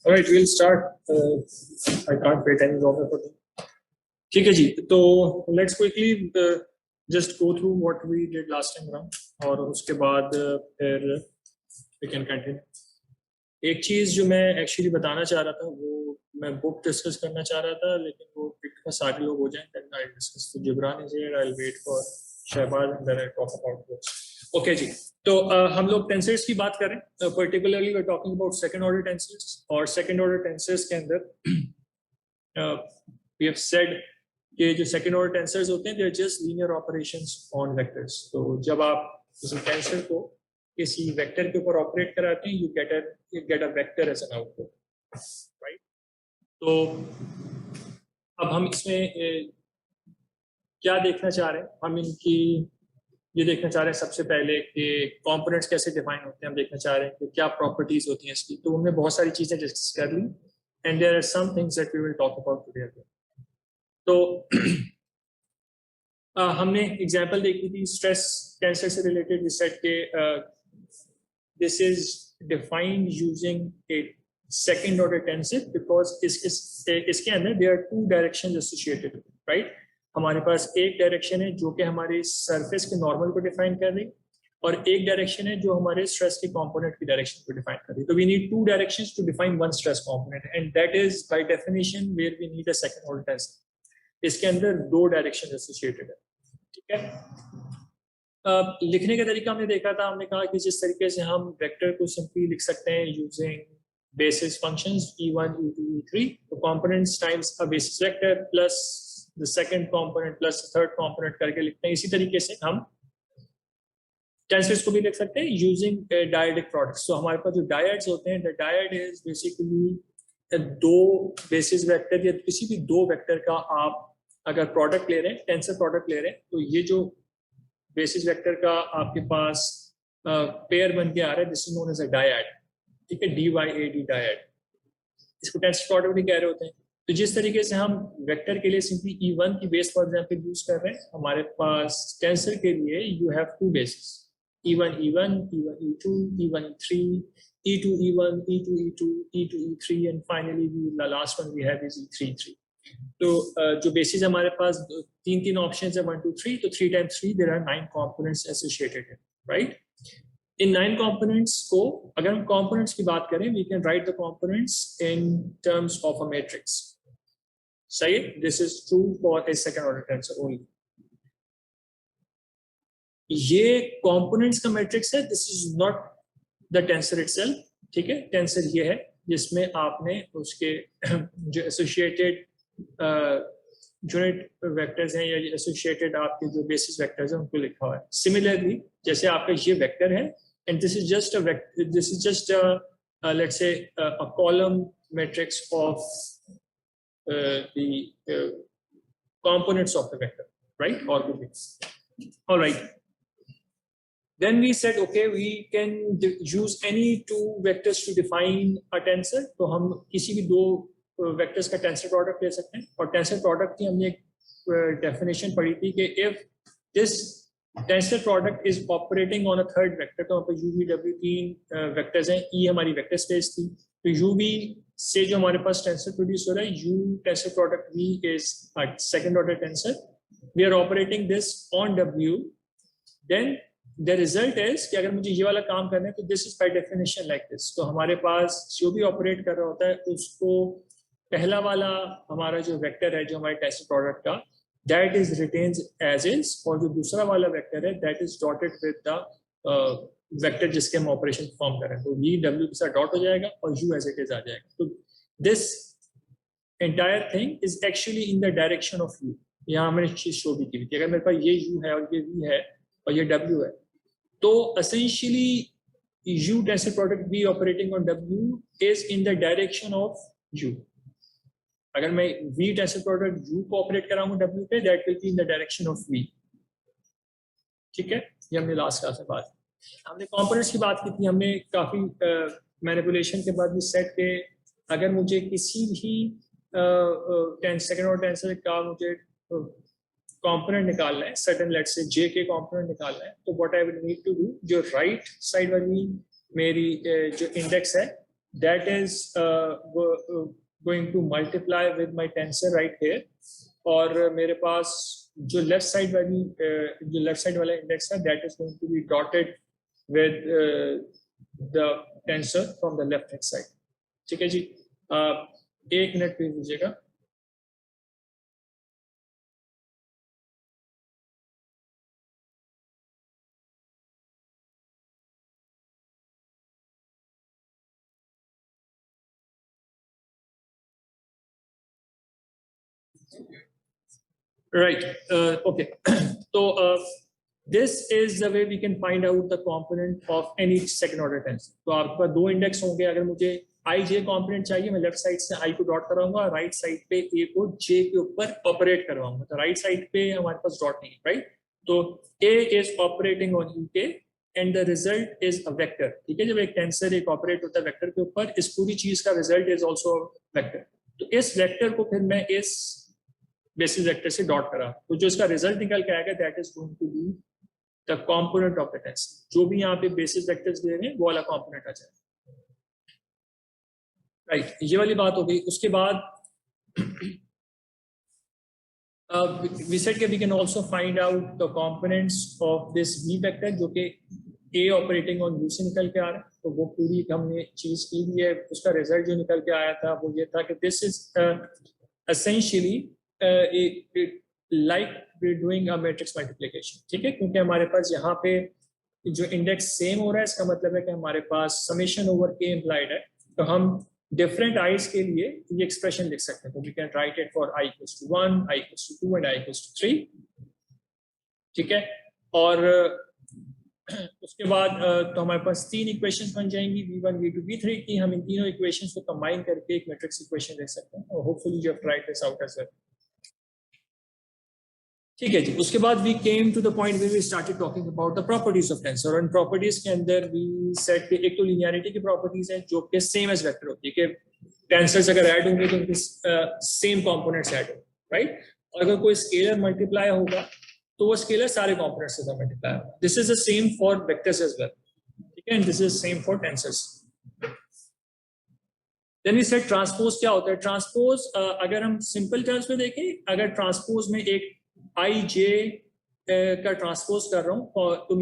All right, we'll start. I can't wait any longer for them. ठीक है जी, तो let's quickly just go through what we did last time around और उसके बाद फिर we can continue. एक चीज जो मैं एक्चुअली बताना चाह रहा था वो मैं बुक डिस्कस करना चाह रहा था, लेकिन वो में सारे लोग हो जाएं then I'll discuss. तो Jibran is here, I'll wait for Shahbaz and then I'll talk about books. Okay ji, तो हम लोग टेंसर्स की बात करें, particularly we are talking about second order tensors. और सेकंड ऑर्डर टेंसर्स के अंदर वी हैव सेड कि जो सेकंड ऑर्डर टेंसर्स होते हैं they are just linear operations on vectors. तो जब आप किसी टेंसर को किसी वेक्टर के ऊपर ऑपरेट कराते हैं you get a vector as an output, right. तो अब हम इसमें क्या देखना चाह रहे हैं, हम इनकी ये देखना चाह रहे हैं सबसे पहले कि कंपोनेंट्स कैसे डिफाइन होते हैं, हम देखना चाह रहे हैं कि क्या प्रॉपर्टीज होती हैं इसकी। तो हमने बहुत सारी चीजें डिस्कस कर ली and there are some things that we will talk about today. तो हमने एग्जांपल देखी थी स्ट्रेस टेंसर से रिलेटेड। वी सेड के this is defined using a second order tensor because इसके अंदर there are two directions associated, right. हमारे पास एक डायरेक्शन है जो कि हमारे सरफेस के नॉर्मल को डिफाइन कर रही और एक डायरेक्शन है जो हमारे स्ट्रेस के कंपोनेंट की डायरेक्शन को डिफाइन कर रही। तो we need two directions to define one stress component and that is by definition where we need a second order tensor. इसके अंदर दो डायरेक्शन एसोसिएटेड है, ठीक है। लिखने का तरीका हमने देखा था, हमने कहा कि जिस तरीके से हम वेक्टर को सिंपली लिख सकते हैं using basis functions e1 e2 e3, तो components times a basis vector plus the second component plus the third component करके लिखते हैं। इसी तरीके से हम टेंसर्स को भी लिख सकते हैं यूजिंग डायडिक प्रोडक्ट्स। तो हमारे पास जो डायड्स होते हैं, द डायड इज बेसिकली दो बेसिस वेक्टर या किसी भी दो वेक्टर का आप अगर प्रोडक्ट ले रहे हैं, टेंसर प्रोडक्ट ले रहे हैं, तो ये जो बेसिस वेक्टर का आपके पास पेयर बन के आ रहा है this is known as a dyad, ठीक है, DYAD डायड। इसको टेंसर प्रोडक्ट भी कह रहे होते हैं। तो जिस तरीके से हम वेक्टर के लिए सिंपली E1 की बेस फॉर एग्जांपल यूज कर रहे हैं, हमारे पास टेंसर के लिए you have two basis E1 E1 E1 E2 E1 E3 E2 E1 E2 E2 E2 E3 and finally the last one we have is E3 E3। तो जो basis हमारे पास तीन ऑप्शंस है 1 2 3, तो 3 times 3 there are 9 components associated है, right. इन 9 components को अगर हम कंपोनेंट्स की बात करें we can write the components in terms of a matrix. सही, this is true for a second order tensor only. ये कंपोनेंट्स का मैट्रिक्स है, this is not the tensor itself, ठीक है। टेंसर ये है जिसमें आपने उसके जो एसोसिएटेड यूनिट वेक्टर्स हैं या एसोसिएटेड आपके जो बेसिस वेक्टर्स हैं उनको लिखा हुआ है। सिमिलरली जैसे आपका ये वेक्टर है and this is just a vector, this is just let's say a column matrix of the components of the vector, right, or the all right. Then we said okay we can use any two vectors to define a tensor। तो हम किसी भी दो vectors का tensor product ले सकते हैं और टेंसर प्रोडक्ट की हमने एक डेफिनेशन पढ़ी थी कि if this tensor product is operating on a third vector, तो यहाँ पर UV W तीन वेक्टर्स हैं, E हमारी वेक्टर स्पेस थी, तो UV से जो हमारे पास टेंसर प्रोड्यूस हो रहा है U tensor product V is second order tensor, we are operating this on W, then the result is कि अगर मुझे ये वाला काम करना है तो this is by definition like this. तो हमारे पास जो भी ऑपरेट कर रहा होता है उसको पहला वाला हमारा जो वेक्टर है जो हमारे टेंसर प्रोडक्ट का that is retains as is, और जो दूसरा वाला वेक्टर है that is dotted with the vector जिसके हम ऑपरेशन परफॉर्म करें, तो V W के साथ डॉट हो जाएगा और U एज इट इज आ जाएगा। तो this entire thing is actually in the direction of U। यहाँ हमने चीज शो भी की थी, अगर मेरे पास ये U है और ये V है और ये W है, तो essentially U tensor product V operating on W is in the direction of U। अगर मैं V टेंसर प्रोडक्ट U को ऑपरेट कराऊंगा W पे, that will be in the direction of V, ठीक है। ये हमने लास्ट क्लास में बात, हमने कंपोनेंट्स की बात की थी, हमने काफी मैनिपुलेशन के बाद भी सेट पे अगर मुझे किसी भी सेकंड ऑर्डर टेंसर का मुझे कंपोनेंट निकालना है, सर्टेन लेट्स से J के कंपोनेंट निकालना है, तो what I will need to do, जो राइट साइड वाली मेरी जो इंडेक्स है that is going to multiply with my tensor right here, और मेरे पास जो लेफ्ट साइड वाला इंडेक्स है that is going to be dotted with the tensor from the left hand side. ठीक है जी, एक मिनट प्लीज दीजिएगा. Right. Okay. So this is the way we can find out the component of any second order tensor. तो आपके पास दो index होंगे. अगर मुझे आई जे कॉम्पोनेंट चाहिए, मैं लेफ्ट साइड से आई को डॉट कराऊंगा, राइट साइड पे ए को जे के ऊपर ऑपरेट करवाऊंगा. तो राइट साइड पे हमारे पास डॉट नहीं है, राइट. तो ए इज ऑपरेटिंग ऑन यू के and the result is a vector. ठीक है, जब एक टेंसर एक ऑपरेट होता है वेक्टर के ऊपर, इस पूरी चीज का रिजल्ट इज ऑल्सो वेक्टर. तो इस वेक्टर को फिर मैं इस बेसिस वेक्टर से डॉट करा, तो जो इसका रिजल्ट निकल के आएगा that is going to be the component of the tensor. जो भी यहाँ पे बेसिस वेक्टर्स दे रहे हैं वो वाला कंपोनेंट आ जाएगा. राइट, ये वाली बात हो गई. उसके बाद we said that we can also find out the components of this v vector जो कि a ऑपरेटिंग ऑन u से निकल के आ रहा है. तो वो पूरी हमने चीज की हुई है. उसका रिजल्ट जो निकल के आया था वो ये था कि this is essentially like we're doing a matrix multiplication. ठीक है, क्योंकि हमारे पास यहाँ पे जो इंडेक्स सेम हो रहा है, इसका मतलब है कि हमारे पास समेशन ओवर के इम्प्लाइड है. तो हम डिफरेंट आईज के लिए ये एक्सप्रेशन लिख सकते हैं. तो we can write it for i equals to 1, i equals to 2 and i equals to 3. ठीक है, और उसके बाद तो हमारे पास तीन इक्वेशंस बन जाएंगी v1 v2 v3 की. हम इन तीनों इक्वेशंस को कंबाइन करके एक मैट्रिक्स इक्वेशन लिख सकते हैं. और hopefully you have tried this out as well. ठीक है जी. उसके बाद we came to the point where we started talking about the properties of tensor. और इन प्रॉपर्टीज के अंदर वी सेट कि एक तो लिनियरिटी की प्रॉपर्टीज है जो कि सेम एज वेक्टर होती है, कि टेंसर्स अगर ऐड होंगे तो उनके सेम कंपोनेंट्स ऐड होंगे, राइट. और अगर कोई स्केलर मल्टीप्लाई होगा तो वो स्केलर सारे कंपोनेंट्स से मल्टीप्लाई होगा. This is the same for vectors as well. ठीक है, and this is same for tensors. Then we set transpose क्या होता है. ट्रांसपोज अगर हम सिंपल टर्म्स में देखें, अगर ट्रांसपोज में एक आई जे का ट्रांसपोज कर रहा हूँ तो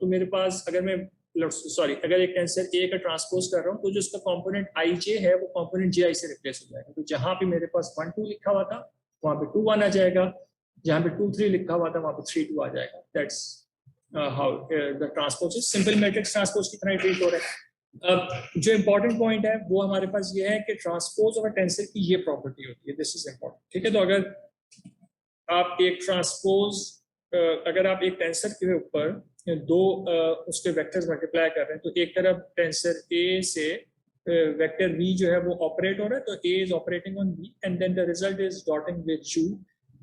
मेरे पास अगर मैं अगर एक टेंसर ए का ट्रांसपोज कर रहा हूँ तो जो उसका कंपोनेंट आई जे है वो कंपोनेंट जे आई से रिप्लेस हो जाएगा. तो जहां पे मेरे पास 1 2 लिखा हुआ था वहां पे 2 1 आ जाएगा. जहां पे 2 3 लिखा हुआ था वहां पे 3 2 आ जाएगा. That's how the transpose is. Simple matrix transpose की तरह ट्रीट हो रहा है. अब जो इंपॉर्टेंट पॉइंट है वो हमारे पास ये है कि ट्रांसपोज ऑफ अ टेंसर की ये प्रॉपर्टी होती है. This is important. ठीक है, तो अगर आप एक ट्रांसपोज अगर आप एक टेंसर के ऊपर दो उसके वेक्टर्स मल्टीप्लाई कर रहे हैं, तो एक तरफ टेंसर ए से वेक्टर v जो है वो ऑपरेट हो रहा है, तो a is operating on v and then the result is dotting with u.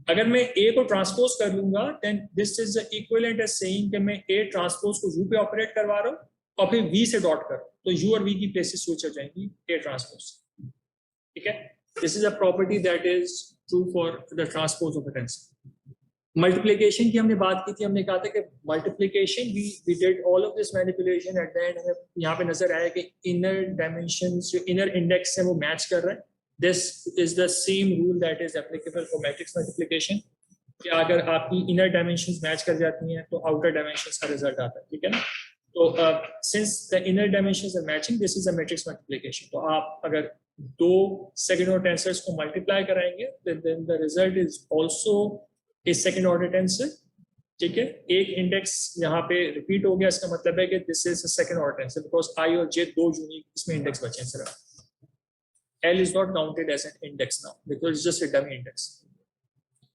अगर मैं a को ट्रांसपोज कर लूंगा then this is the equivalent as saying कि मैं a ट्रांसपोज को u पे ऑपरेट करवा रहा हूँ और फिर v से डॉट कर रहा हूँ, तो u और v की प्लेसेस स्विच हो जाएंगी a ट्रांसपोज. ठीक है, this is a property that is true for the transpose of a tensor. Multiplication की हमने बात की थी. हमने कहा था कि multiplication we did all of this manipulation. At the end हमें यहाँ पे नजर आया कि इनर डायमेंशंस जो इनर इंडेक्स है वो मैच कर रहा है. This is the same rule that is applicable for matrix multiplication, कि अगर आपकी इनर डायमेंशंस मैच कर जाती हैं तो आउटर डायमेंशंस का रिजल्ट आता है. ठीक है ना. तो since the inner dimensions are matching this is a matrix multiplication. तो आप अगर दो सेकंड ऑर्डर टेंसर्स को मल्टीप्लाई कराएंगे then the result is also a second order tensor. ठीक है, एक इंडेक्स यहाँ पे रिपीट हो गया, इसका मतलब है कि this is a second order tensor because I और जे दो यूनिक इसमें इंडेक्स बचे हैं सिर्फ. L is not counted as an index now because it's just a dummy index.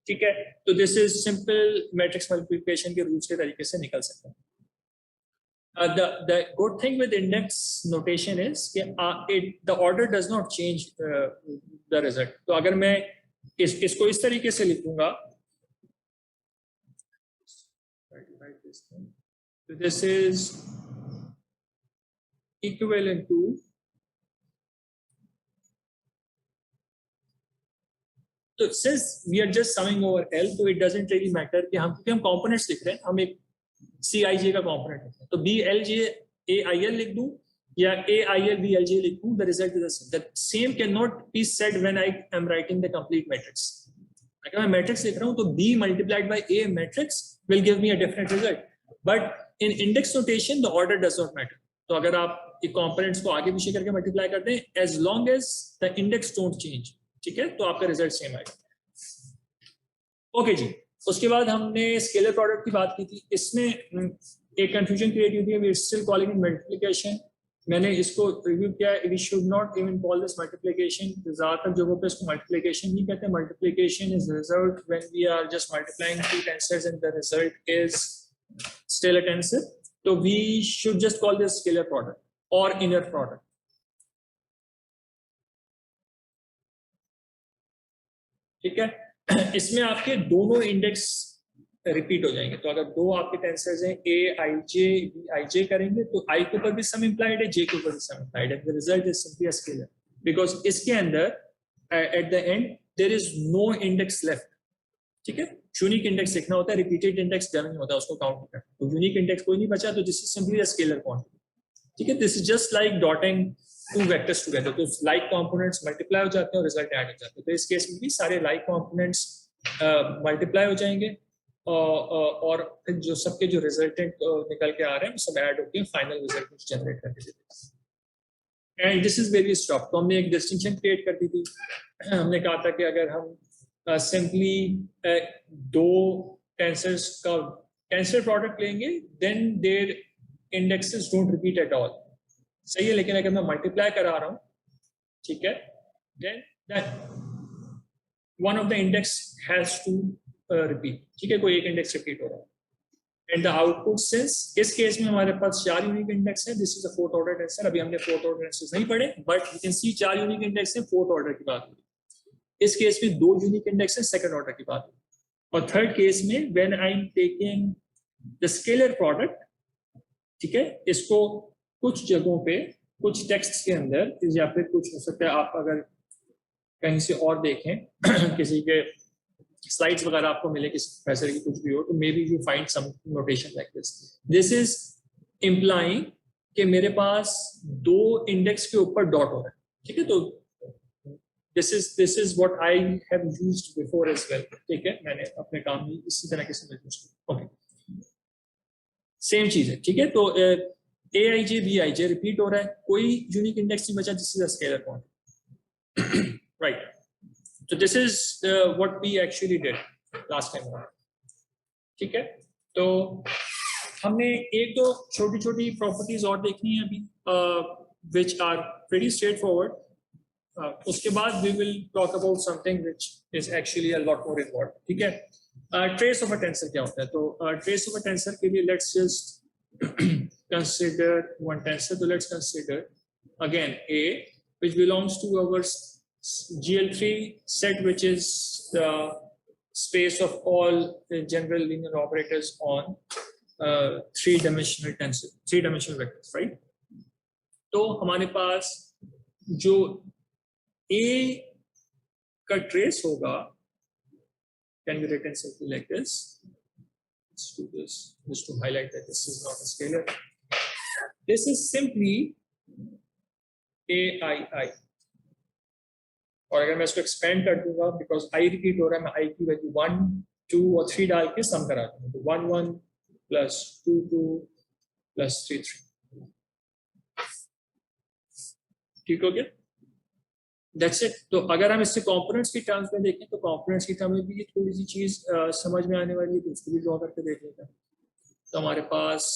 ठीक है, तो this is simple matrix multiplication के रूल्स के तरीके से निकल सकते हैं. The good thing with index notation is कि the order does not change the result. तो अगर मैं इसको इस तरीके से लिखूंगा, so this is equivalent to तो since we are just summing over L, तो it doesn't really matter कि क्योंकि हम components लिख रहे हैं, हम एक CIJ का component लिख रहे हैं, तो BLJ AIL लिख दूं या AIL VIJ लिखूं, the result is the same. The same cannot be said when I am writing the complete matrix. अगर मैं मैट्रिक्स लिख रहा हूं तो B multiplied by A matrix will give me a definite result. But in index notation the order does not matter. तो अगर आप ये components को आगे पीछे करके मल्टीप्लाई करते हैं, as long as the index don't change, ठीक है, तो आपका रिजल्ट सेम आएगा. ओके जी, उसके बाद हमने स्केलर प्रोडक्ट की बात की थी. इसमें एक कंफ्यूजन क्रिएट हुई थी, we are still calling it multiplication. मैंने इसको रिव्यू किया, we should not even call this multiplication. ज्यादातर जगहों पे इसको मल्टीप्लिकेशन नहीं कहते. Multiplication is result when we are just multiplying two tensors and the result is still a tensor. तो we should just call this scalar product और inner product. ठीक है, इसमें आपके दोनों इंडेक्स रिपीट हो जाएंगे. तो अगर दो आपके टेंसर्स हैं AIJ VIJ करेंगे तो I के ऊपर भी सम इंप्लाइड है, J के ऊपर भी सम इंप्लाइड है. The result is simply a scalar because इसके अंदर at the end there is no index left. ठीक है, यूनिक इंडेक्स लिखना होता है, रिपीटेड इंडेक्स डन नहीं होता, उसको काउंट करना. तो यूनिक इंडेक्स कोई नहीं बचा, तो this is simply a scalar quantity. ठीक है, this is just like dotting two vectors together. तो लाइक कंपोनेंट्स मल्टीप्लाई हो जाते हैं और रिजल्ट ऐड हो जाते हैं. तो इस केस में भी सारे लाइक कंपोनेंट्स मल्टीप्लाई हो जाएंगे और फिर जो सबके जो रिजल्टेंट निकल के आ रहे हैं वो सब ऐड होकर फाइनल रिजल्ट जनरेट करके देते हैं. And this is very stop. तो हमने एक डिस्टिंक्शन क्रिएट कर दी थी. हमने कहा था कि अगर हम सिंपली दो टेंसर्स का टेंसर प्रोडक्ट लेंगे then their indexes don't repeat at all. सही है, लेकिन अगर मैं मल्टीप्लाई करा रहा हूं, ठीक है, then one of the index has to repeat. ठीक है, कोई एक इंडेक्स रिपीट हो रहा है. एंड द आउटपुट सिंस इस केस में हमारे पास 4 यूनिक इंडेक्स है, this is a fourth order tensor. अभी हमने फोर्थ ऑर्डर टेंसर्स नहीं पढ़े, but you can see 4 unique index है, फोर्थ ऑर्डर की बात हुई. इस केस में 2 यूनिक इंडेक्स है, सेकंड ऑर्डर की बात हुई. और थर्ड केस में when I am taking the scalar product, ठीक है, इसको कुछ जगहों पे कुछ टेक्स्ट के अंदर या फिर कुछ हो सकता है आप अगर कहीं से और देखें किसी के स्लाइड्स वगैरह आपको मिले किसी प्रोफेसर की कुछ भी हो, तो may be you find some notation like this. This is implying कि मेरे पास 2 इंडेक्स के ऊपर डॉट हो रहा है. ठीक है, तो this is what I have used before as well. ठीक है, मैंने अपने काम में इसी तरह के से यूज किया. ओके, सेम चीज है. ठीक है, तो AIJ VIJ रिपीट हो रहा है, कोई यूनिक इंडेक्स नहीं बचा. This is a scalar quantity, right. So this is what we actually did last time around. ठीक है, तो हमने एक दो छोटी छोटी प्रॉपर्टीज और देखनी है अभी, which are pretty straightforward. उसके बाद we will talk about something which is actually a lot more involved. ठीक है, trace of a tensor क्या होता है? तो trace of a tensor के लिए let's just consider one tensor. So let's consider again A, which belongs to our GL3 set, which is the space of all the general linear operators on 3-dimensional tensor, 3-dimensional vectors, right? तो हमारे पास जो A का trace होगा can be written simply like this. Let's do this just to highlight that this is not a scalar. This is simply AII. और अगर मैं इसको expand कर दूंगा बिकॉज आई रिपीट हो रहा है, मैं आई की वैल्यू 1, 2 और 3 डाल के सम करा दूंगा. तो 1 1 प्लस 2 2 प्लस 3 3. ठीक हो गया, दैट्स इट. तो अगर हम इससे कंपोनेंट्स की टर्म्स में देखें तो कंपोनेंट्स की टर्म में भी थोड़ी सी चीज समझ में आने वाली है, तो उसको भी ड्रॉ करके देख लेते हैं. तो हमारे पास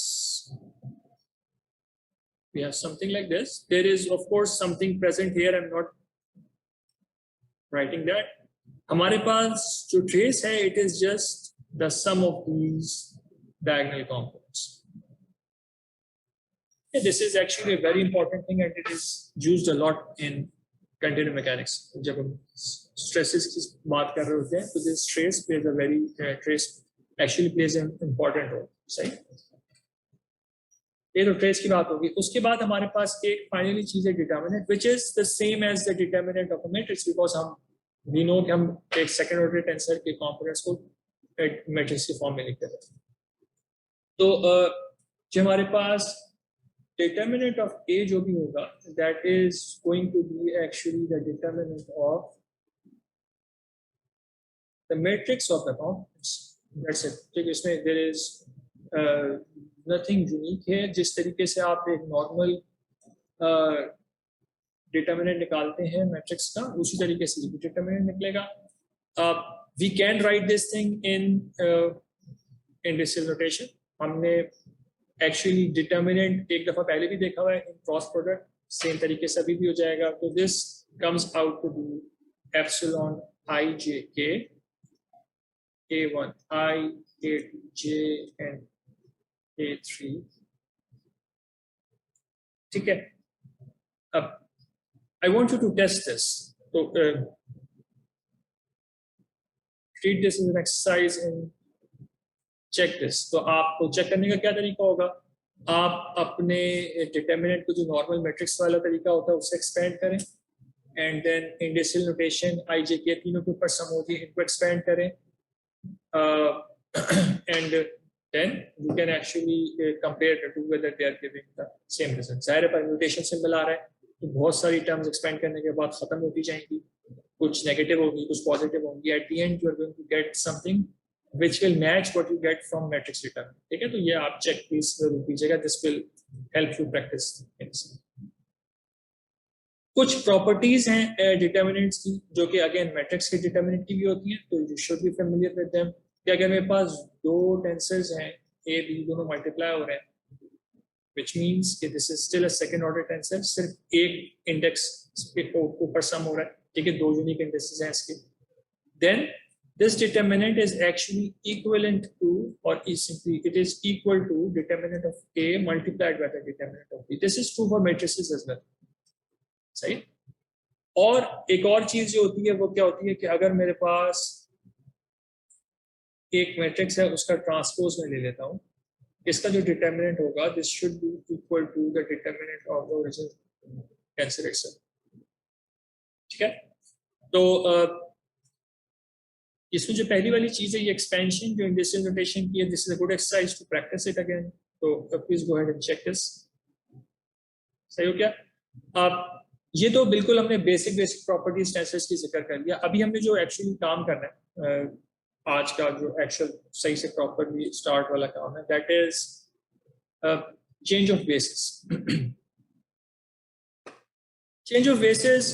we have something like this. There is of course something present here. I'm not writing that. हमारे पास जो trace है, it is just the sum of these diagonal components. This is actually a very important thing and it is used a lot in continuum mechanics. जब हम stresses की बात कर रहे होते हैं तो this trace plays a very trace actually plays an important role. सही, ये तो ट्रेस की बात होगी. उसके बाद हमारे पास एक फाइनली चीज है determinant, which is the same as the determinant of a matrix, because हम वी नो कि हम एक सेकंड ऑर्डर टेंसर के कंपोनेंट्स को मैट्रिक्स के फॉर्म में लिखते हैं. तो जो हमारे पास determinant of A जो भी होगा, that is going to be actually the determinant of the matrix of the components. That's it. ठीक, इसमें there is nothing unique है. जिस तरीके से आप एक normal determinant निकालते हैं matrix का, उसी तरीके से ये determinant निकलेगा. We can write this thing in indices notation. हमने actually determinant एक दफा पहले भी देखा हुआ है in cross product, same तरीके से अभी भी हो जाएगा. तो this comes out to be epsilon ijk a1 I a2 j and a3. ठीक है. अब I want you to test this. So treat this as an exercise and check this. तो आपको चेक करने का क्या तरीका होगा, आप अपने डिटरमिनेंट को जो नॉर्मल मैट्रिक्स वाला तरीका होता है उससे एक्सपेंड करें, एंड देन इंडिसियल नोटेशन आई जे के तीनों के ऊपर सम होती है, इनको एक्सपेंड करें, and then you can actually compare the two whether they are giving the same result. ज़ाहिर है परम्यूटेशन सिंबल आ रहा है तो बहुत सारी टर्म्स एक्सपेंड करने के बाद खत्म होती जाएंगी, कुछ नेगेटिव होगी कुछ पॉजिटिव होंगी. At the end you are going to get something which will match what you get from matrix determinant. ठीक है, तो ये आप चेक प्लीज जरूर कीजिएगा. This will help you practice things. कुछ प्रॉपर्टीज हैं डिटर्मिनेंट्स की जो कि अगेन मैट्रिक्स के डिटर्मिनेंट की भी होती हैं, तो you should be familiar with them. कि अगर मेरे पास दो टेंसर्स हैं ए बी, दोनों मल्टीप्लाई हो रहे हैं, which means कि this is still a second order tensor, सिर्फ एक इंडेक्स के ऊपर सम हो रहा है. ठीक है, दो यूनिक इंडेक्सेस हैं इसके. Then this determinant is actually equivalent to, or is simply it is equal to determinant of A multiplied by the determinant of B. This is true for matrices as well. सही. और एक और चीज जो होती है वो क्या होती है कि अगर मेरे पास एक मैट्रिक्स है उसका ट्रांसपोज में ले लेता हूँ, इसका जो डिटरमिनेंट होगा this should be equal to the determinant of the original tensor itself. ठीक है, तो इसमें जो पहली वाली चीज है ये एक्सपेंशन जो इंडिसियल नोटेशन की है, this is a good exercise to practice it again. तो please go ahead and check this. सही हो क्या? अब ये तो बिल्कुल हमने बेसिक प्रॉपर्टीज टेंसर्स की जिक्र कर लिया. अभी हमने जो एक्चुअली काम करना है आज का जो एक्चुअल सही से प्रॉपरली स्टार्ट वाला काम है, that is change of basis. Change of basis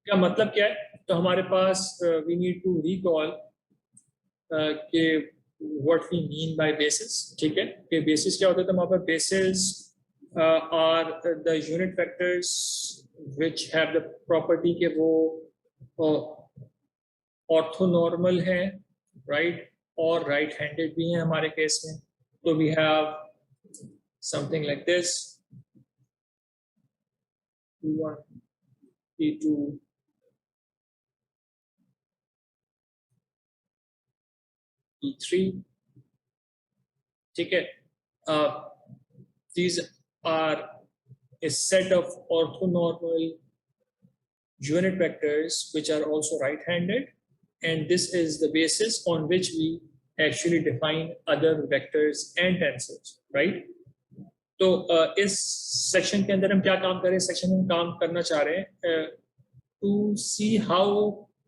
का मतलब क्या है? तो हमारे पास वी नीड टू रिकॉल कि what we mean by basis. ठीक है, कि बेसिस क्या होता है? तो हमारे पास basis are the unit vectors which have the property के वो ऑर्थोनॉर्मल है, राइट, और राइट हैंडेड भी हैं हमारे केस में. तो we have something like this E1 E2 E3. ठीक है, these are a set of orthonormal unit vectors which are also right-handed, and this is the basis on which we actually define other vectors and tensors, right? तो इस section के अंदर हम क्या काम करें? सेक्शन में हम काम करना चाह रहे हैं to see how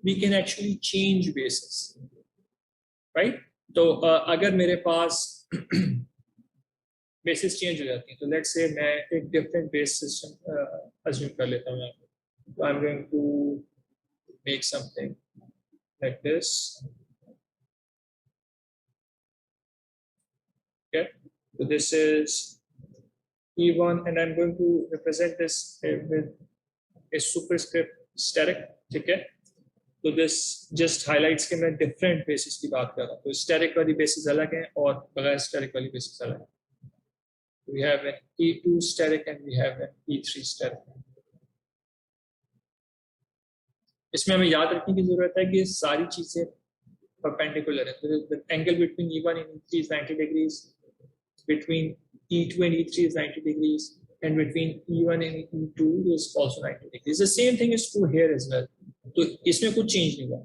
we can actually change basis, right. तो अगर मेरे पास बेसिस चेंज हो जाती है तो लेट्स से मैं एक डिफरेंट बेस सिस्टम अज्यूम कर लेता हूँ. तो I am going to make something like this. Okay, so this is E1 and I'm going to represent this with a superscript steric. ठीक है, तो दिस जस्ट हाईलाइट्स के मैं डिफरेंट बेसिस की बात कर रहा हूँ. तो स्टेरिक वाली बेसिस अलग है और बगैर स्टेरिक वाली बेसिस अलग है. We have an E2 asterisk and we have an E3 asterisk. इसमें हमें याद रखने की जरूरत है कि सारी चीजें परपेंडिकुलर है. तो the angle between E1 and E3 is 90 degrees, between E2 and E3 is 90 degrees, and between E1 and E2 is also 90 degrees. The same thing is true here as well. तो इसमें कुछ change नहीं हुआ.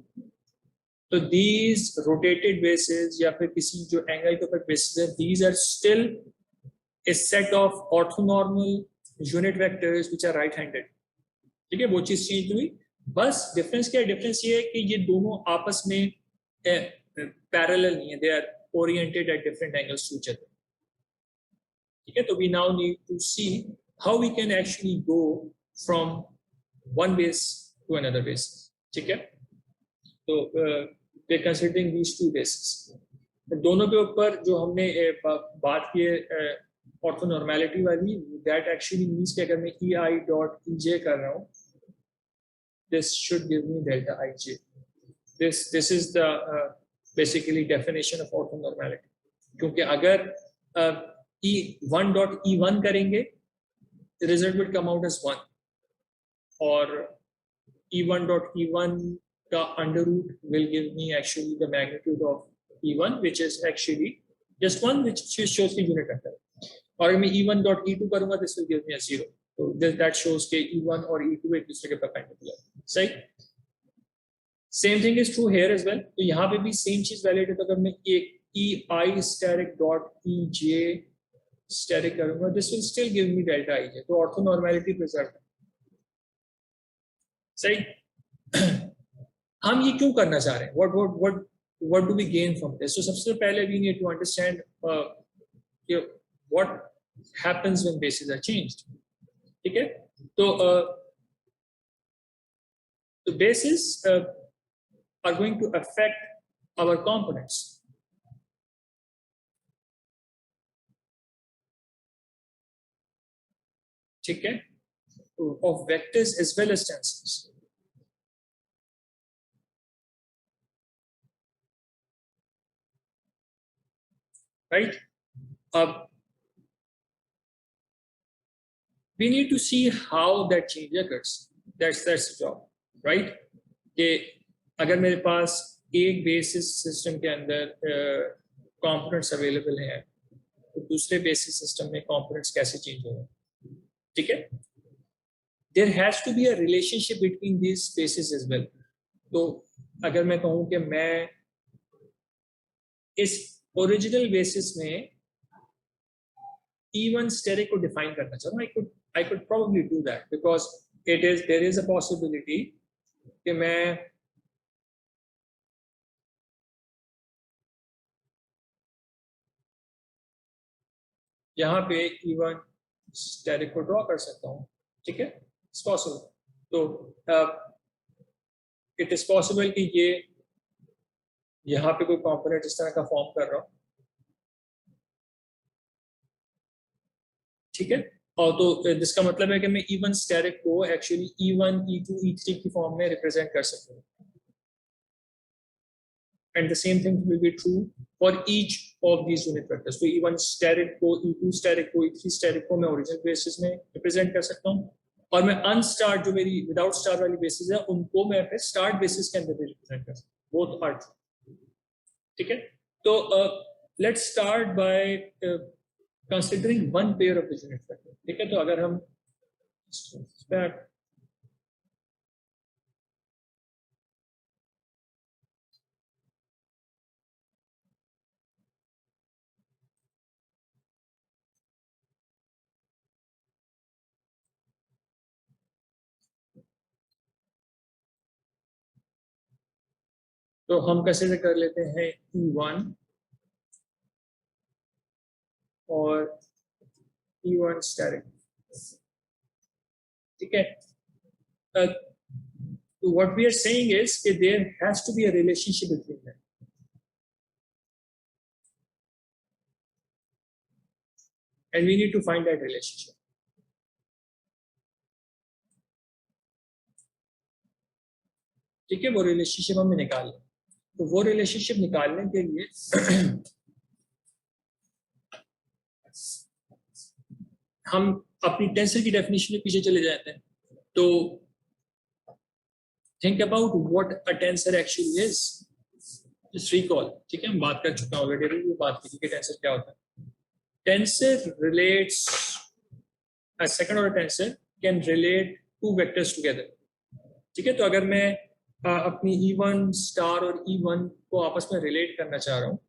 तो these rotated bases या फिर किसी जो एंगल के ऊपर बेसिस है, these are still a set of orthonormal unit vectors which are right-handed. ठीक है, वो चीज चेंज हुई, बस डिफरेंस क्या है? डिफरेंस ये है कि ये दोनों आपस में पैरेलल नहीं है, they are oriented at different angles to each other. ठीक है, तो we now need to see how we can actually go from one base to another base. ठीक है, तो we considering these two basis. दोनों के ऊपर जो हमने बात की है ऑर्थोनॉर्मेलिटी वाली, दैट एक्चुअली मींस कि अगर मैं EI डॉट EJ कर रहा हूँ, this should give me delta IJ. This is the basically definition of orthonormality. क्योंकि अगर E1 डॉट E1 करेंगे, the result will come out as 1, और E1 डॉट E1 का under root will give me actually the magnitude of E1, which is actually just 1, which shows the unit vector. और अगर मैं E1 dot E2 करूंगा, this will give me a 0. So that shows कि E1 और E2 एक दूसरे के perpendicular. सही. Same thing is true here as well. तो यहाँ पे भी सेम चीज वैलिड है. तो अगर मैं एक EI asterisk dot EJ asterisk करूंगा, this will still give me delta IJ. तो ऑर्थोनॉर्मेलिटी प्रिजर्व है. सही. हम ये क्यों करना चाह रहे हैं? what do we gain from this? So सबसे पहले we need to understand what happens when bases are changed. ठीक है, तो the bases are going to affect our components. ठीक है, of vectors as well as tensors. Right? We need to see how that change occurs. That's the job, right? कि अगर मेरे पास एक basis system के अंदर कंपोनेंट्स अवेलेबल हैं, तो दूसरे बेसिस सिस्टम में कंपोनेंट्स कैसे चेंज होंगे. ठीक है, there has to be a relationship between these basis as well. तो अगर मैं कहूँ कि मैं इस ओरिजिनल बेसिस में E1 steric को डिफाइन करना चाहता हूँ, I could probably do that because there is a possibility कि मैं यहाँ पे E1 steric को ड्रॉ कर सकता हूँ. ठीक है, it's possible. तो it is possible कि ये यहाँ पे कोई कंपोनेंट इस तरह का फॉर्म कर रहा हूँ. ठीक है, और तो जिसका मतलब है कि मैं E1 स्टेरिक को एक्चुअली E1, E2, E3 की फॉर्म में रिप्रेजेंट कर सकता हूँ. And the same thing will be true for each of these unit vectors. तो E1 स्टेरिक को, E2 स्टेरिक को, E3 स्टेरिक को मैं ओरिजिनल बेसिस में रिप्रेजेंट कर सकता हूँ, और मैं अनस्टार्ट जो मेरी विदाउट स्टार वाली बेसिस है, उनको मैं फिर स्टार्ट बेसिस के अंदर भी रिप्रेजेंट कर सकता हूँ. Both are true. ठीक है, तो let's start by considering one pair of the unit vector. ठीक है, तो अगर हम तो हम कैसे कर लेते हैं E1 और E1 स्टेरिक. ठीक है, what we are saying is that there has to be a relationship between them. And we need to find that relationship. ठीक है, वो रिलेशनशिप हमें निकालना. तो वो रिलेशनशिप निकालने के लिए हम अपनी टेंसर की डेफिनेशन में पीछे चले जाते हैं. तो think about what a tensor actually is. Just recall. ठीक है, हम बात कर चुके हैं ऑलरेडी, ये बात की कि टेंसर क्या होता है. Tensor relates, a second order tensor can relate to vectors together. ठीक है, तो अगर मैं अपनी E1 स्टार और E1 को आपस में रिलेट करना चाह रहा हूँ,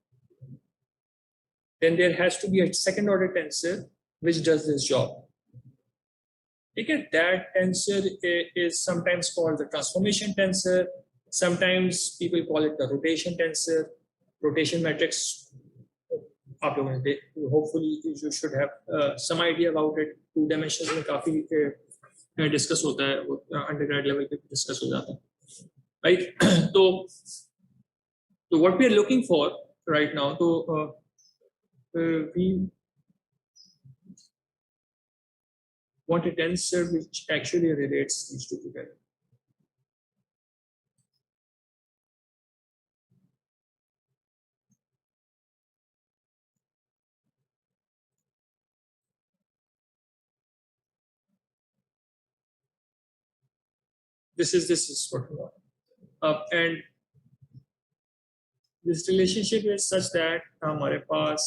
then there has to be a second order tensor which does this job. Okay, that tensor is sometimes called the transformation tensor. Sometimes people call it the rotation tensor. Rotation matrix, hopefully you should have some idea about it. 2 dimensions में काफी discuss होता है, undergrad level पे discuss हो जाता है, right? So what we are looking for right now, we want a tensor which actually relates these two together. This is what we want. And this relationship is such that हमारे पास,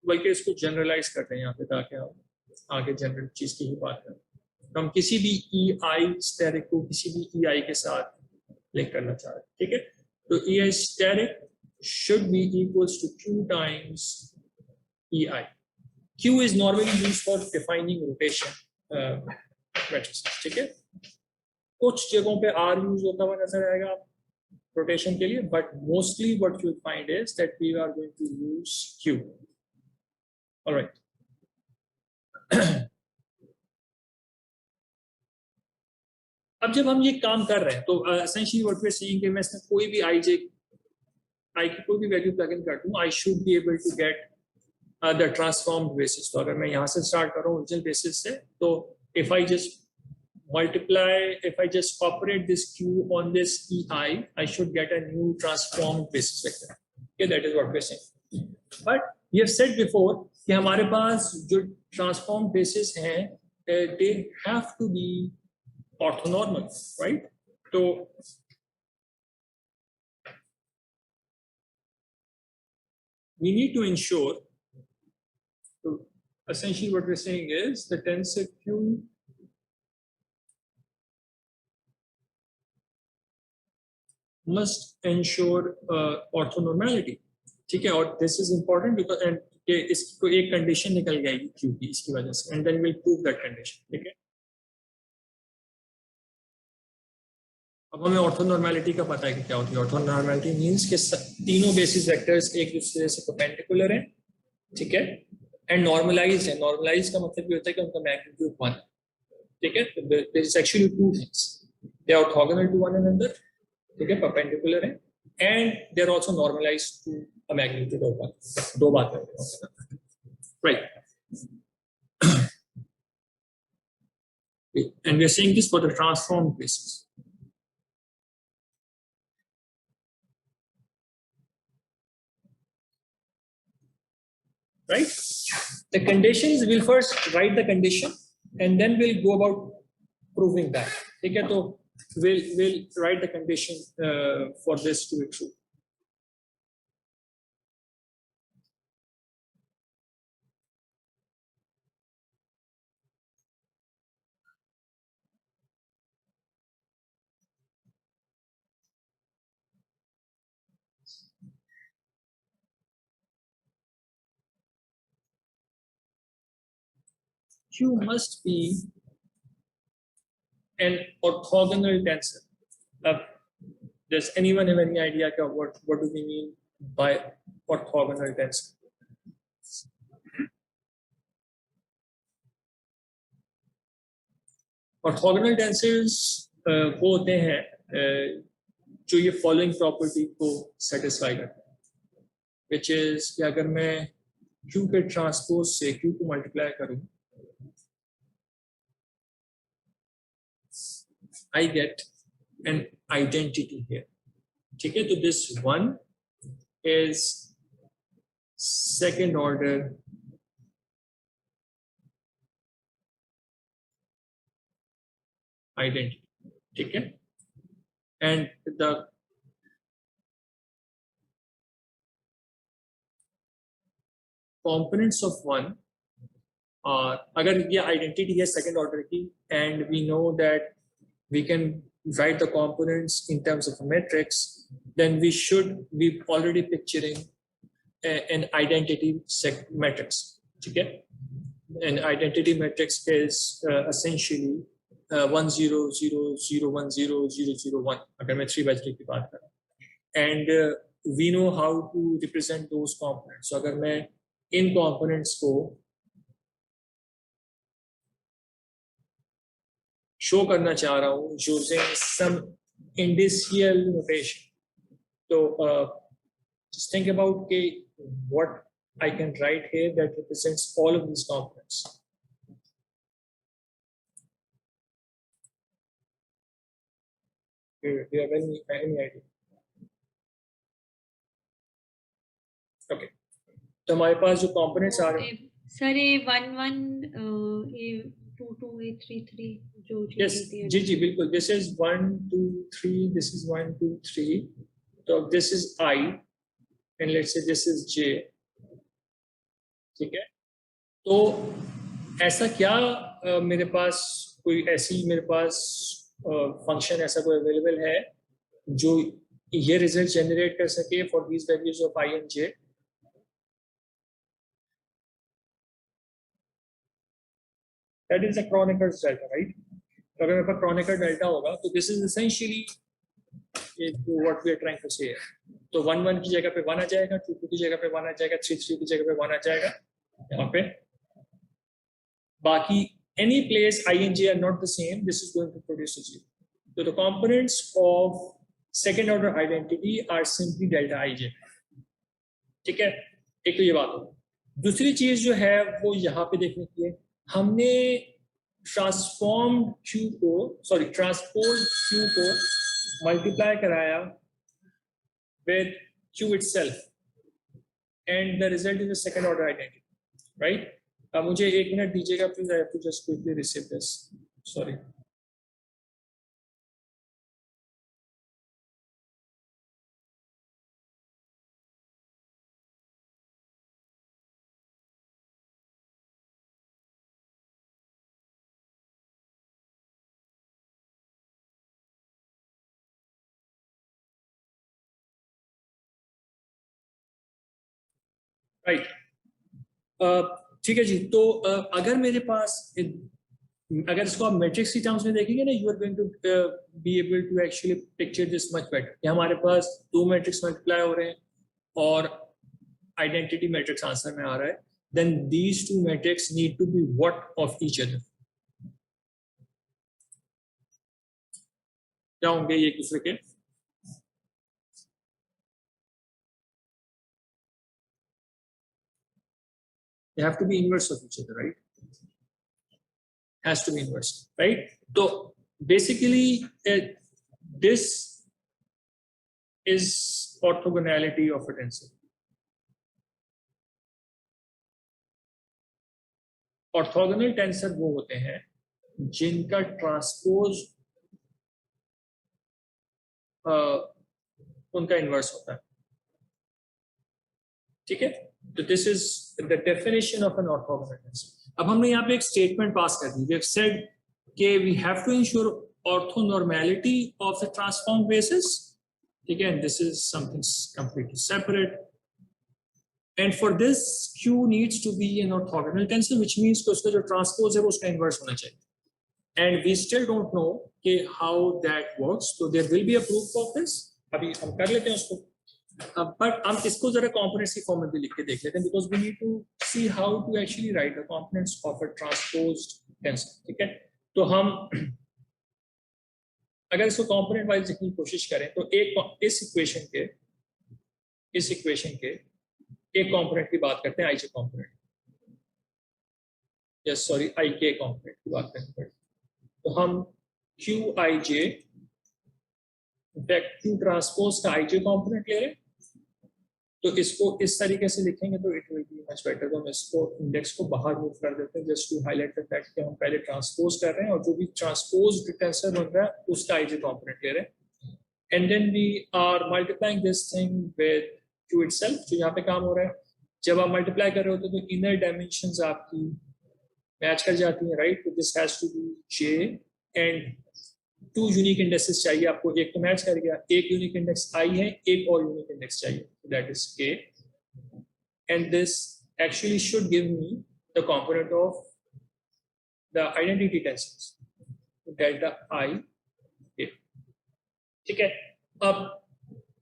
बल्कि इसको generalise करते हैं यहाँ पे ताकि आप आगे जनरल चीज की ही बात करें. तो हम किसी भी EI स्टेरिक को किसी भी EI के साथ लिंक करना चाह रहे हैं, ठीक है? तो EI asterisk should be equals to Q times EI. Q is normally used for defining rotation matrices, ठीक है? कुछ जगहों पे R यूज होता हुआ नजर आएगा रोटेशन के लिए, but mostly what you find is that we are going to use Q. All right. अब जब हम ये काम कर रहे हैं तो essentially what we're saying कि मैं इसमें कोई भी I की कोई भी वैल्यू प्लग इन कर दूं, I should be able to get the transformed basis. तो अगर मैं यहाँ से स्टार्ट कर रहा हूँ ओरिजिनल बेसिस से, तो if I just multiply, if I just operate this Q on this EI, I should get a new transformed basis vector. Okay, that is what we're saying. But we have said before कि हमारे पास जो transformed basis हैं, they have to be orthonormal, right? So we need to ensure. So essentially, what we're saying is the tensor Q must ensure orthonormality. ठीक है? और this is important because and इसको एक condition निकल जाएगी Q की इसकी वजह से, and then we'll prove that condition. ठीक है? अब हमें ऑर्थोनॉर्मैलिटी का पता है कि क्या होती है. ऑर्थोनॉर्मैलिटी मींस कि तीनों बेसिस वेक्टर्स एक दूसरे से परपेंडिकुलर हैं, ठीक है, एंड नॉर्मलाइज्ड है. नॉर्मलाइज का मतलब ये होता है कि उनका मैग्नीट्यूड 1 है, ठीक है. There is actually two things, they are orthogonal to one another, ठीक है, परपेंडिकुलर है, and they are also normalised to a magnitude of 1. दो बातें हैं, right. And we are saying this for the transformed basis. Right? The conditions, we'll first write the condition and then we'll go about proving that. Okay, so we'll write the condition for this to be true. Q must be an orthogonal tensor. Does anyone have any idea what do we mean by orthogonal tensor? Orthogonal tensors वो होते हैं जो ये following property को satisfy करते हैं, which is कि अगर मैं Q के ट्रांसपोज से Q को मल्टीप्लाई करूं, I get an identity here. ठीक है, तो this one is second order identity. ठीक है, and the components of one are, अगर ये identity है second order की, and we know that we can write the components in terms of a matrix, then we should be already picturing an identity matrix. ठीक है, an identity matrix is essentially 1 0 0 0 1 0 0 0 1 अगर मैं 3 by 3 की बात करूं, and we know how to represent those components. So अगर मैं इन components को शो करना चाह रहा हूँ using some indicial notation, तो just think about what I can write here that represents all of these components. Do you have any idea? Okay. तो हमारे पास जो components आ रहे हैं, सर ये 1 1 ये 2 2 8 3 3 जो yes, जी बिल्कुल, this is 1 2 3, this is 1 2 3, तो this is I and let's say this is J. ठीक है, तो ऐसा क्या मेरे पास कोई ऐसी मेरे पास फंक्शन ऐसा कोई अवेलेबल है जो ये रिजल्ट जनरेट कर सके for these values of I and J? That is a Kronecker delta, right? तो अगर मेरे पास Kronecker डेल्टा होगा तो this is essentially what we are trying to say. तो 1 1 की जगह पे 1 आ जाएगा, 2 2 की जगह पे 1 आ जाएगा, 3 3 की जगह पे 1 आ जाएगा यहाँ पे। बाकी any place I and j are not the same, this is going to produce a 0. So the components of second order identity are simply delta ij. ठीक है, एक तो ये बात हो। दूसरी चीज जो है वो यहाँ पे देखने की है, हमने ट्रांसपोज Q को मल्टीप्लाई कराया with Q itself and the result is a second order identity, right? अब मुझे 1 मिनट दीजिएगा please, I have to just quickly receive this, sorry. Right, ठीक है जी। तो अगर मेरे पास अगर इसको आप मैट्रिक्स की टर्म्स में देखेंगे ना, you are going to be able to actually picture this much better कि हमारे पास 2 मैट्रिक्स मल्टीप्लाई हो रहे हैं और आइडेंटिटी मैट्रिक्स आंसर में आ रहा है, then these 2 matrix need to be what of each other. क्या होंगे ये एक दूसरे के? They have to be inverse of each other, right? Has to be inverse, right? So basically this is orthogonality of a tensor. Orthogonal tensor वो होते हैं जिनका ट्रांसपोज उनका इन्वर्स होता है। ठीक है, तो this is the definition of an orthogonal tensor. अब हमने यहाँ पे एक स्टेटमेंट पास कर दी, वी हैव सेड कि we have to ensure orthonormality of the transform basis. ठीक है, this is something completely separate, and for this Q needs to be an orthogonal tensor, which means कि उसका जो transpose है वो उसका इन्वर्स होना चाहिए, and we still don't know कि how that works, so there will be a proof of this, अभी हम कर लेते हैं उसको, but हम इसको जरा components की फॉर्म में भी लिख के देख लेते हैं, because we need to see how to actually write the components of a transposed tensor। ठीक है, तो हम अगर इसको component वाइज लिखने की कोशिश करें तो एक इस इक्वेशन के एक कंपोनेंट की बात करते हैं, IJ component, yes sorry IK component की बात करते हैं। तो हम QIJ इनफैक्ट Q ट्रांसपोज का IJ कंपोनेंट ले रहे हैं, तो इसको इस तरीके से लिखेंगे तो it will be much better. तो हम इसको इंडेक्स को बाहर मूव कर देते हैं just to highlight the fact कि हम पहले ट्रांसपोज कर रहे हैं और जो भी ट्रांसपोज्ड टेंसर बन रहा है उसका IJ कंपोनेंट ले रहे हैं, and then we are multiplying this thing with Q itself। जो यहाँ पे काम हो रहा है, जब आप मल्टीप्लाई कर रहे होते तो इनर डायमेंशंस आपकी मैच कर जाती हैं, राइट? तो this has to be J and 2 unique indexes चाहिए आपको, एक तो मैच कर गया, एक यूनिक इंडेक्स I है, एक और यूनिक इंडेक्स चाहिए, that is K। and this actually should give me the component of the identity tensors delta I A. ठीक है. अब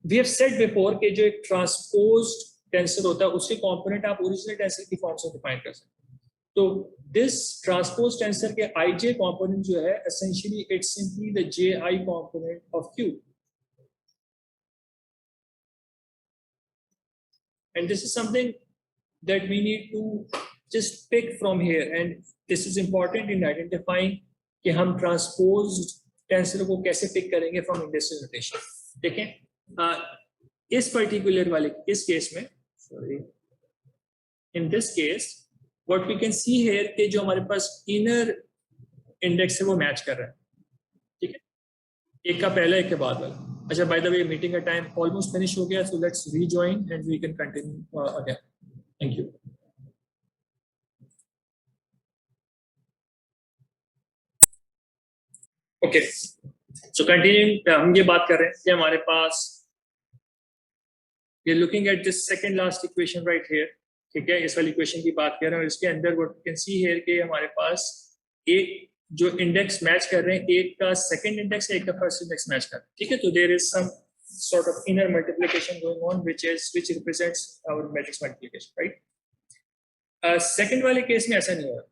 we have said before कि जो एक ट्रांसपोज्ड टेंसर होता है उसके कंपोनेंट आप ओरिजिनल टेंसर की फॉर्म से डिफाइन कर सकते हैं. तो दिस ट्रांसपोज टेंसर के ij कंपोनेंट जो है essentially it's simply the ji component of Q. And this is something that we need to just pick from here, and this is important in identifying कि हम transposed tensor को कैसे pick करेंगे from industrial notation. देखें इस particular वाले इस case में, sorry, in this case what we can see here कि जो हमारे पास इनर इंडेक्स है वो मैच कर रहा है. ठीक है, एक का पहला एक के बाद वाला. अच्छा, बाय द वे मीटिंग का टाइम ऑलमोस्ट फिनिश हो गया, so let's rejoin and we can continue again. Thank you. Okay, so continuing, हम ये बात कर रहे हैं कि हमारे पास ये looking at this second last equation right here. ठीक है, इस वाली इक्वेशन की बात कर रहे हैं, और इसके अंदर what you can see here कि हमारे पास एक जो इंडेक्स मैच कर रहे हैं, एक का सेकंड इंडेक्स है, एक का फर्स्ट इंडेक्स मैच कर रहे हैं. ठीक है, तो there is some sort of inner multiplication going on which represents our matrix multiplication, right? Second वाले केस में ऐसा नहीं हो रहा.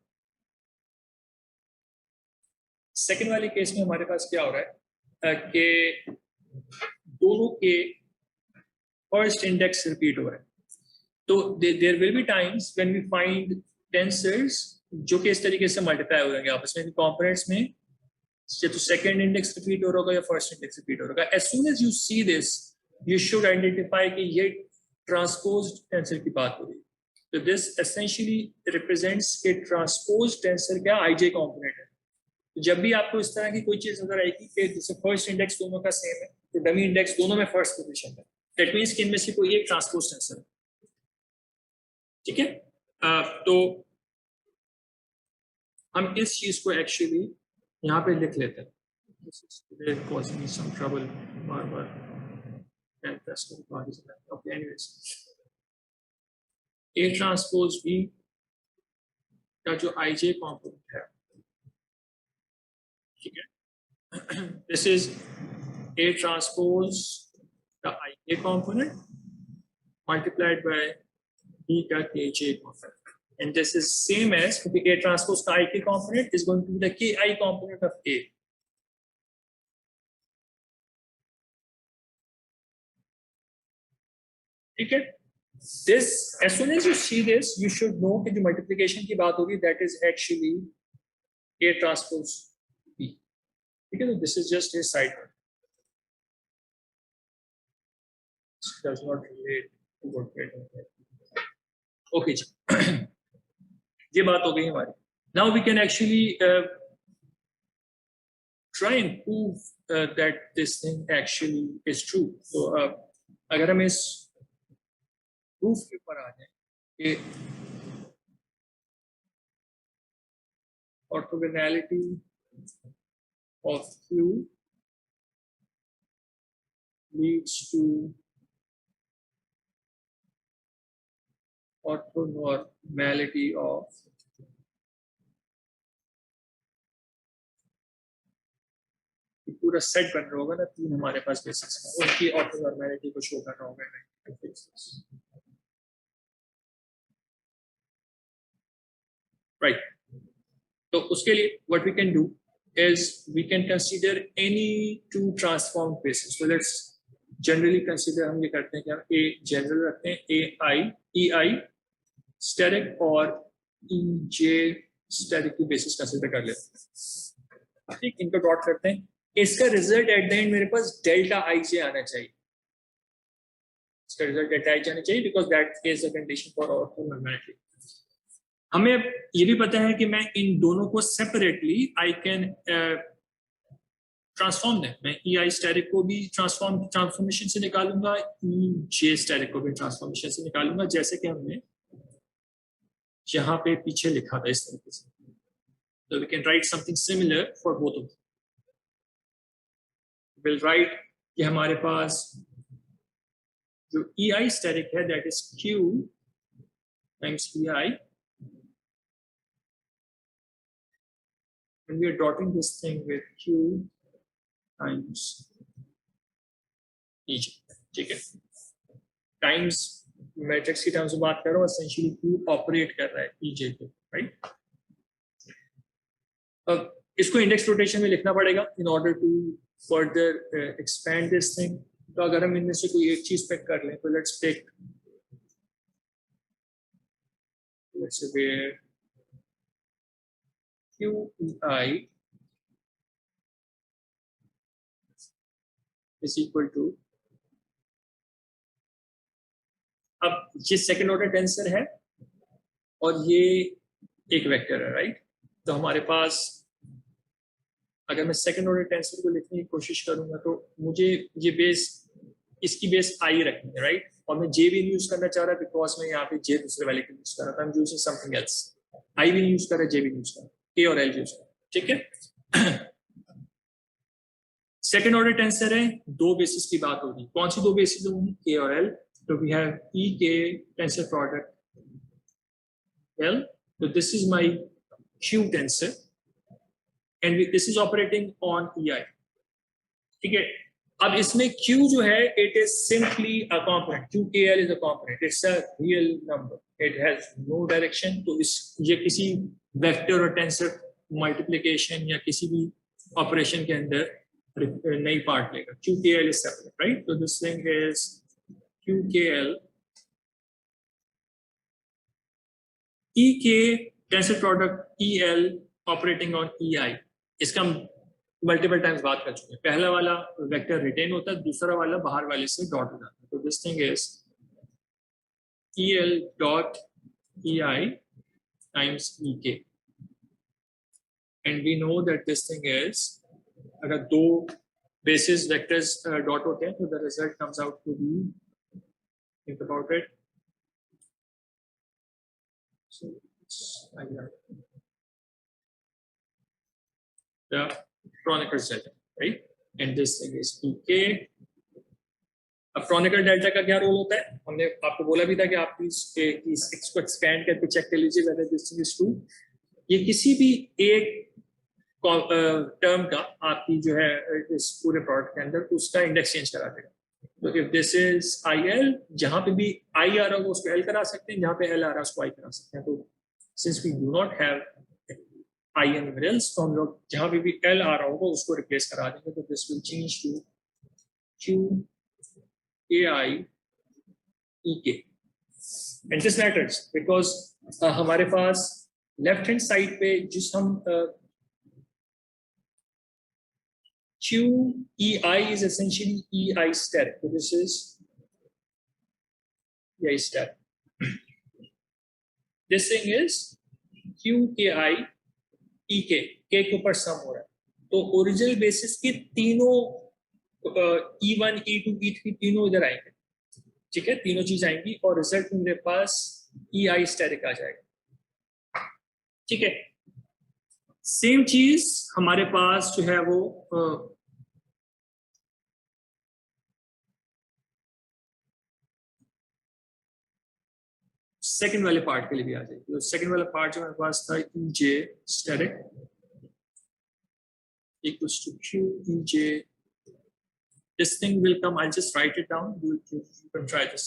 सेकंड वाले केस में हमारे पास क्या हो रहा है कि दोनों के फर्स्ट इंडेक्स रिपीट हो रहे हैं. तो there will be times when we find tensors जो कि इस तरीके से मल्टीप्लाई हो जाएंगे आपस में कंपोनेंट्स में, या तो सेकंड इंडेक्स रिपीट हो रहा होगा या फर्स्ट इंडेक्स रिपीट हो रहा होगा. As soon as you see this you should identify कि ये ट्रांसपोज्ड टेंसर की बात हो रही है. तो दिस एसेंशियली रिप्रेजेंट्स कि ट्रांसपोज्ड टेंसर क्या आईजे कंपोनेंट है. जब भी आपको इस तरह की कोई चीज नजर आएगी कि जैसे फर्स्ट इंडेक्स दोनों का सेम है, तो डमी इंडेक्स दोनों में फर्स्ट पोजीशन है, दैट मींस कि इनमें से कोई एक ट्रांसपोज टेंसर है. ठीक है, तो हम इस चीज को एक्चुअली यहाँ पे लिख लेते हैं. This is today causing me some trouble. बार-बार and press the button. Okay, anyways, A transpose B का जो IJ component है, ठीक है, this is A transpose का IJ component multiplied by B का KJ component. And this is same as A transpose का IK component is going to be the KI component of A. ठीक है, this as soon as you see this you should know कि जो multiplication की बात होगी that is actually A transpose B. ठीक है, तो this is just a side note. This does not relate to what we are doing. Okay जी, ये बात हो गई हमारी. Now we can actually try and prove that this thing actually is true. So अगर हम इस प्रूफ के ऊपर आ जाए कि orthogonality of Q leads to orthonormality of पूरा सेट बन रहा होगा ना, तीन हमारे पास बेसिस है, उनकी ऑर्थोनॉर्मैलिटी को शो करना होगा. राइट, तो उसके लिए what we can do is we can consider any two transform basis. So let's generally consider, हम ये करते हैं कि हम ए जनरल रखते हैं, ए आई ई आई स्टेरिक और ई जे स्टेरिक की बेसिस कंसीडर कर लेते हैं. ठीक, इनको डॉट करते हैं. इसका रिजल्ट एट द एंड मेरे पास डेल्टा आई जे आना चाहिए. इसका रिजल्ट डेल्टा आई जे आना चाहिए because that is the condition for orthonormality. हमें ये भी पता है कि मैं इन दोनों को सेपरेटली आई कैन ट्रांसफॉर्म दें. मैं ई आई स्टेरिक को भी ट्रांसफॉर्मेशन से निकालूंगा, ई जे स्टेरिक को भी ट्रांसफॉर्मेशन से निकालूंगा, जैसे कि हमने यहाँ पे पीछे लिखा था इस तरीके से. So we can write something similar for both of them. We'll write कि हमारे पास जो EI static है that is Q times EI, and we are dotting this thing with Q times EJ. ठीक है, टाइम्स मैट्रिक्स की terms में बात कर रहा हूँ, एसेंशियली Q ऑपरेट कर रहा है EJ पे, राइट। अब इसको इंडेक्स रोटेशन में लिखना पड़ेगा in order to further expand this thing. तो अगर हम इनमें से कोई एक चीज पिक कर लें तो let's pick, let's say where QEI is equal to, अब ये सेकंड ऑर्डर टेंसर है और ये एक वेक्टर है, राइट। तो हमारे पास अगर मैं सेकंड ऑर्डर टेंसर को लिखने की कोशिश करूंगा तो मुझे ये बेस, इसकी बेस आई रखनी है, राइट। और मैं जे भी यूज करना चाह रहा बिकॉज मैं यहाँ पे जे दूसरे वाले यूज कर रहा था, I am using something else. I भी यूज कर रहा, जे भी यूज कर रहा, ए और एल यूज कर रहा, ठीक है। सेकंड ऑर्डर टेंसर है, दो बेसिस की बात होगी। कौन सी दो बेसिस होंगी? के और एल। तो we have E K tensor product L, तो this is my Q tensor and this is operating on E I, ठीक है। अब इसमें Q जो है, it is simply a component, QKL is a component, it's a real number, it has no direction. तो इस ये किसी वेक्टर और टेंसर मल्टीप्लिकेशन या किसी भी ऑपरेशन के अंदर नई पार्ट लेगा। QKL is separate, right. तो this thing is QKL EK tensor product EL operating on EI। इसका मल्टीपल टाइम्स बात कर चुके हैं। पहला वाला वेक्टर रिटेन होता है, दूसरा वाला बाहर वाले से डॉट हो जाता है। तो this thing is EL dot EI times EK and we know that this thing is, अगर दो बेसिस वेक्टर्स डॉट होते हैं तो the result comes out to be, think about it, so it's like that. The Kronecker delta, right? And this thing is PK. अब Kronecker delta का क्या role होता है? हमने आपको बोला भी था कि आप इसको एक्सपैंड करके चेक कर लीजिए whether this thing is true. ये किसी भी एक टर्म का आपकी जो है इस पूरे प्रोडक्ट के अंदर उसका इंडेक्स चेंज करा देगा। तो इफ दिस इज IL, जहां पे भी I आ रहा होगा उसको L करा सकते हैं, जहां पे L आ रहा है उसको I करा सकते हैं। तो since we do not have I anywhere else, तो हम लोग जहां पे भी L आ रहा होगा उसको रिप्लेस करा देंगे। तो this will change to QAI EK and this matters because हमारे पास लेफ्ट हैंड साइड पे जिस हम QEI is essentially EI steric. So this is EI steric. This thing is QKI EK, K के ऊपर सम हो रहा है। तो ओरिजिनल बेसिस की तीनों E1, E2, E3 तीनों इधर आएंगे, ठीक है, तीनों चीज आएंगी और रिजल्ट मेरे पास EI स्टेरिक आ जाएगा, ठीक है। सेम चीज हमारे पास जो है वो सेकंड वाले पार्ट के लिए भी आ जाएगी। तो सेकंड वाला पार्ट जो मेरे पास था EJ static equals to QEJ. This thing will come, I'll just write it down, you can try this.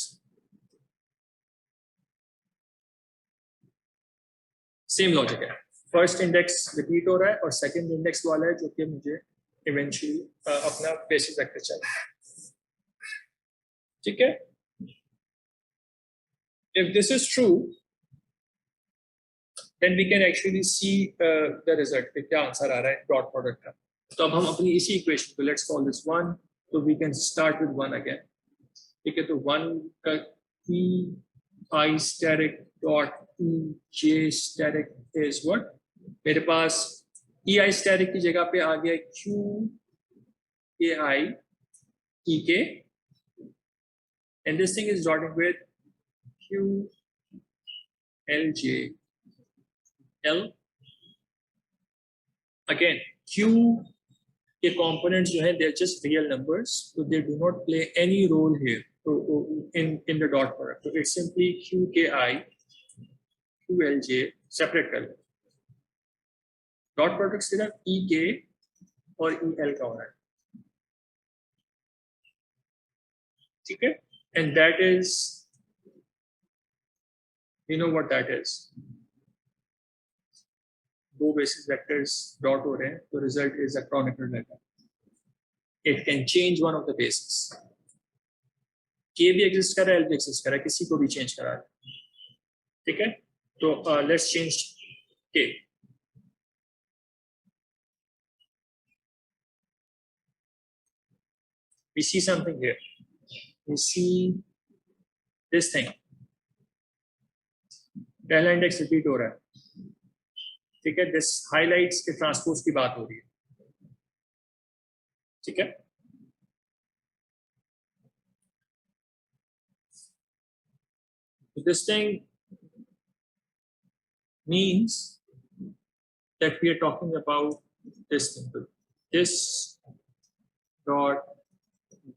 Same logic है, फर्स्ट इंडेक्स रिपीट हो रहा है और सेकंड इंडेक्स वाला है जो कि मुझे इवेंचुअली अपना बेसिस वेक्टर चाहिए, ठीक है। If this is true, then we can actually see the result कि क्या आंसर आ रहा है डॉट प्रोडक्ट का। तो अब हम अपनी इसी इक्वेशन को लेट्स कॉल दिस 1, तो we can start with 1 again, ठीक है। तो 1 का EI static dot EJ static is what? मेरे पास EI static की जगह पे आ गया QAI EK and this thing is dotting with QLJ L. Again, Q के components जो हैं they're just real numbers, so they do not play any role here in the dot product. So it's simply QKI Q2LJ separate कर लो, dot product सिर्फ EK और EL का हो रहा है, ठीक है, and that is, you know what that is, दो बेसिस वेक्टर्स डॉट हो रहे हैं तो result is a Chronicle data, it can change one of the basis, के भी एग्जिस्ट कर रहा है, एल भी एग्जिस्ट कर रहा है, किसी को भी चेंज करा है, ठीक है, तो लेट्स चेंज के, we see something here, we see this thing, पहला इंडेक्स रिपीट हो रहा है, ठीक है, दिस हाइलाइट्स के ट्रांसपोज की बात हो रही है, ठीक है, this thing means that we are talking about this thing, this dot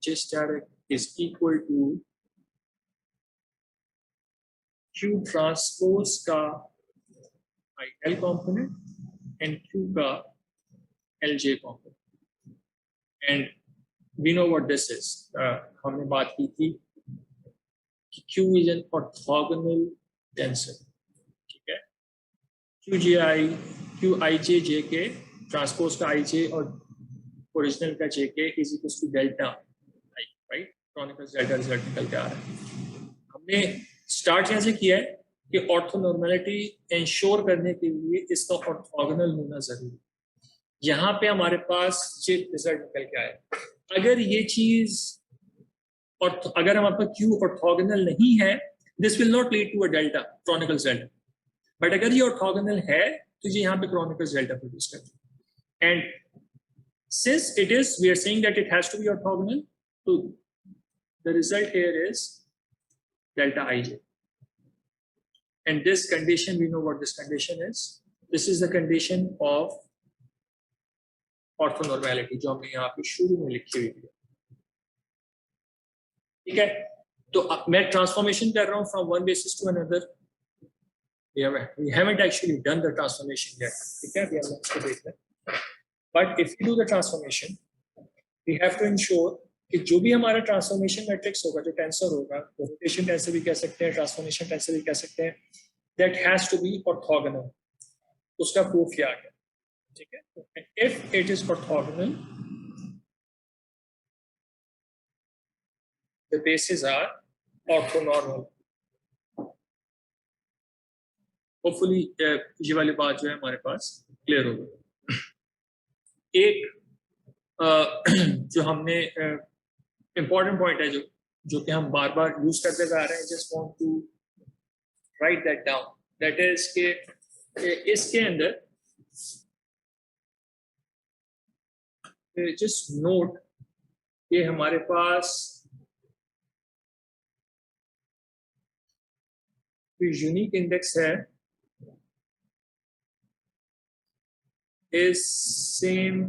just direct is equal to Q transpose का IL component and Q का LJ component, and we know what this is, हमने बात की थी कि Q is an orthogonal tensor, ठीक है, QIJ transpose का IJ और ओरिजिनल का JK is equal to delta I, right, Kronecker delta result निकल के आ रहा है। हमने स्टार्ट यहाँ से किया है कि ऑर्थोनॉर्मेलिटी इंश्योर करने के लिए इसका ऑर्थोगोनल होना जरूरी है, यहाँ पे हमारे पास जो रिजल्ट निकल के आया, अगर ये चीज और अगर हमारे पास Q ऑर्थोगोनल नहीं है, this will not lead to a delta Kronecker delta, but अगर ये ऑर्थोगोनल है तो ये यहाँ पे क्रॉनिकल डेल्टा प्रोड्यूस करता है, and since it is, we are saying that it has to be orthogonal, so the result here is delta ij, and this condition, we know what this condition is, this is the condition of orthonormality जो हमने यहाँ पे शुरू में लिखी हुई है, ठीक है, तो मैं ट्रांसफॉर्मेशन कर रहा हूँ from one basis to another, we haven't actually done the transformation yet, ठीक है, we have to देख लें, but if we do the transformation, we have to ensure कि जो भी हमारा ट्रांसफॉर्मेशन मैट्रिक्स होगा, जो टेंसर होगा, रोटेशन टेंसर भी कह सकते हैं, ट्रांसफॉर्मेशन टेंसर भी कह सकते हैं, that has to be orthogonal, उसका प्रूफ किया गया, ठीक है, if it is orthogonal, the bases are orthonormal, hopefully ये वाली बात जो है हमारे पास क्लियर हो गई। एक जो हमने इम्पॉर्टेंट पॉइंट है जो कि हम बार बार यूज करते जा रहे हैं, just want to write that down, that is के इसके अंदर जस्ट नोट कि हमारे पास यूनिक इंडेक्स है is same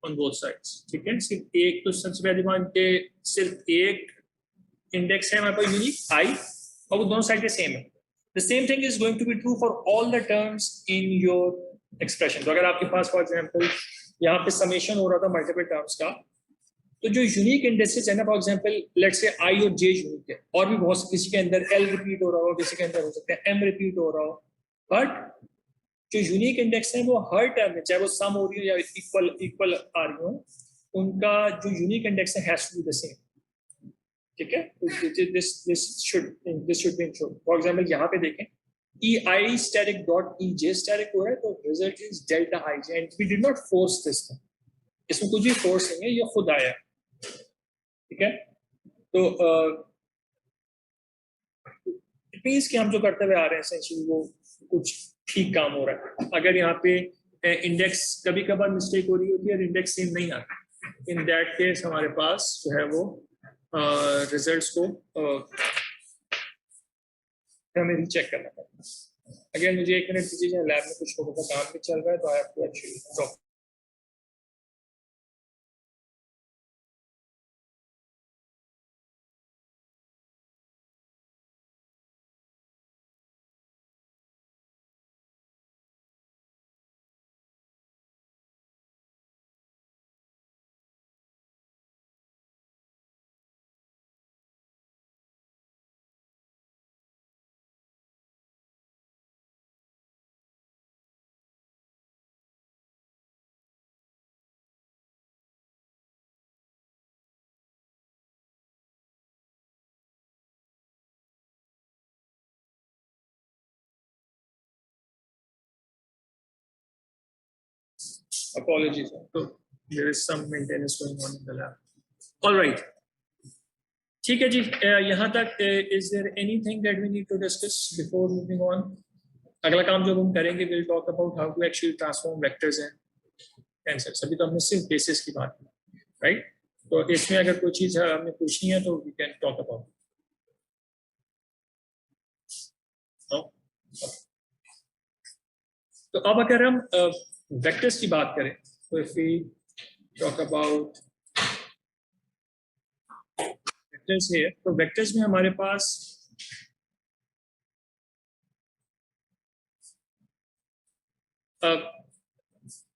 on both sides, ठीक है, सिर्फ एक तो सबसे पहली बात के सिर्फ एक इंडेक्स है हमारे पास यूनिक I और वो दोनों साइड के सेम है, the same thing is going to be true for all the terms in your expression, तो अगर आपके पास फॉर एग्जांपल यहाँ पे समेशन हो रहा था मल्टीपल टर्म्स का, तो जो यूनिक इंडेक्सेस है ना, for example let's say I और J यूनिक है, और भी बहुत किसी के अंदर L रिपीट हो रहा हो, किसी के अंदर हो सकता है M रिपीट हो रहा हो, बट जो यूनिक इंडेक्स है वो हर टर्म में, चाहे वो सम हो रही हो या इक्वल आ रही हो, उनका जो यूनिक इंडेक्स है has to be the same, ठीक है, this should be ensured. For example यहाँ पे देखें EI static dot EJ static हो रहा है, तो result is delta IJ, and we did not force this thing, इसमें कुछ भी फोर्स नहीं है, ये खुद आया, ठीक है, तो इट मींस कि हम जो करते हुए आ रहे हैं एसेंशियली वो कुछ ठीक काम हो रहा है। अगर यहाँ पे इंडेक्स कभी कभार मिस्टेक हो रही होती है और इंडेक्स सेम नहीं आता, इन दैट केस हमारे पास जो है वो रिजल्ट्स को हमें रीचेक करना पड़ता है। अगर मुझे 1 मिनट दीजिए, लैब में कुछ लोगों का काम भी चल रहा है, तो I have to actually Apologies. So there is some maintenance going on in the lab. All right. ठीक है जी, यहाँ तक is there anything that we need to discuss before moving on? अगला काम जो हम करेंगे we'll talk about how to actually transform vectors and tensors. अभी तो हमने सिर्फ basis की बात की, right? तो इसमें अगर कोई चीज हमने पूछनी है तो we can talk about. तो अब अगर हम वेक्टर्स की बात करें तो if we talk about vectors here, तो वेक्टर्स में हमारे पास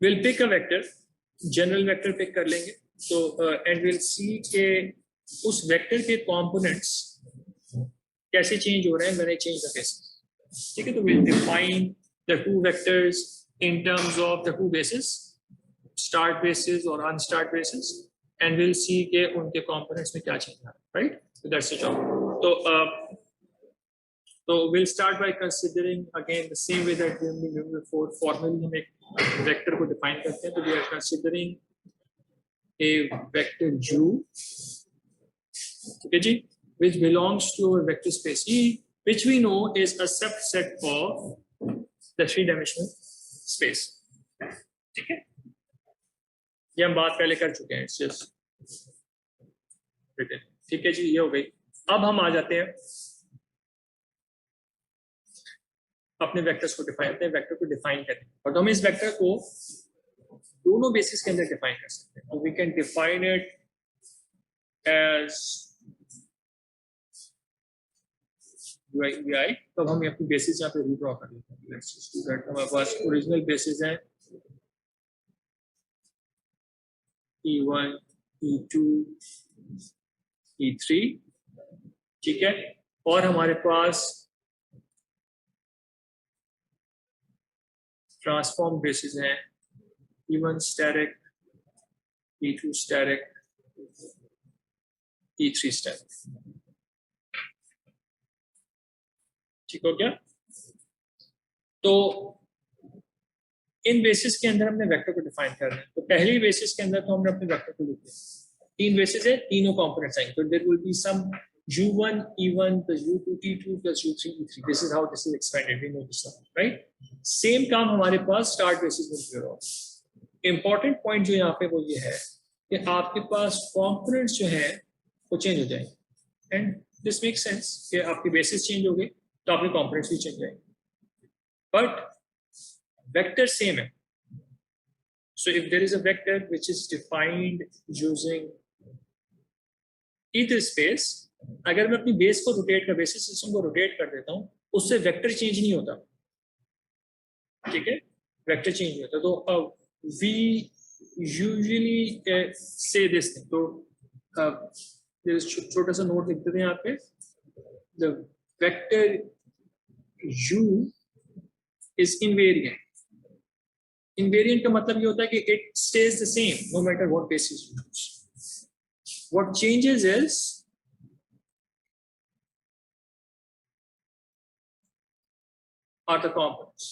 we'll pick a vector, general vector pick कर लेंगे तो एंड विल सी के उस वेक्टर के कंपोनेंट्स कैसे चेंज हो रहे हैं when I change the basis. ठीक है, तो will define the two vectors in terms of the two basis, starred basis और unstarred basis, and will see के उनके कंपोनेंट्स में क्या चेंज आ रहा है. Right, so that's the job. So we'll start by considering again the same way that we have been doing before. Formally हम एक वेक्टर को डिफाइन करते हैं, तो we are considering a vector U, ठीक है जी, which belongs to a vector space E, which we know is a subset of the three-dimensional space. ठीक है, ये हम बात पहले कर चुके हैं. It's just written. ठीक है जी, ये हो गई. अब हम आ जाते हैं अपने वेक्टर्स को डिफाइन करते हैं, वेक्टर को डिफाइन करते हैं, और तो हम इस वेक्टर को दोनों बेसिस के अंदर डिफाइन कर सकते हैं. We can define it as ui. तो हम अपनी बेसिस यहाँ पे रीड्रॉ कर लेते हैं. Let's just do that. हमारे पास ओरिजिनल बेसिस है e1 e2 e3, ठीक है, और हमारे पास ट्रांसफॉर्म बेसिस हैं e1 static, e2 static, e3 static. ठीक हो गया. तो इन बेसिस के अंदर हमने वेक्टर को डिफाइन करना है. तो पहली बेसिस के अंदर तो हमने अपने वेक्टर को लिख दिया. तीन बेसिस है, तीनों कंपोनेंट्स आएंगे, तो there will be some u1 e1 plus u2 t2 plus u3 e3. this is how this is expanded, we know this now, right? Same काम हमारे पास स्टार्ट बेसिस में भी होगा. इंपॉर्टेंट पॉइंट जो यहाँ पे वो ये है कि आपके पास कंपोनेंट्स जो हैं वो चेंज हो जाएंगे, एंड दिस मेक सेंस कि आपकी बेसिस चेंज हो गई तो आपके कंपोनेंट्स भी चेंज जाएंगे, बट वेक्टर सेम है. So if there is a vector which is defined using ether space, अगर मैं अपनी बेस को रोटेट कर, बेसिस सिस्टम को रोटेट कर देता हूं, उससे वेक्टर चेंज नहीं होता. ठीक है, वेक्टर चेंज नहीं होता. तो वी यूजुअली से दिस थिंग. तो छोटा सा नोट लिख देते हैं यहाँ पे. The vector u is invariant. Invariant का मतलब ये होता है कि it stays the same no matter what basis you use. What changes is are the components.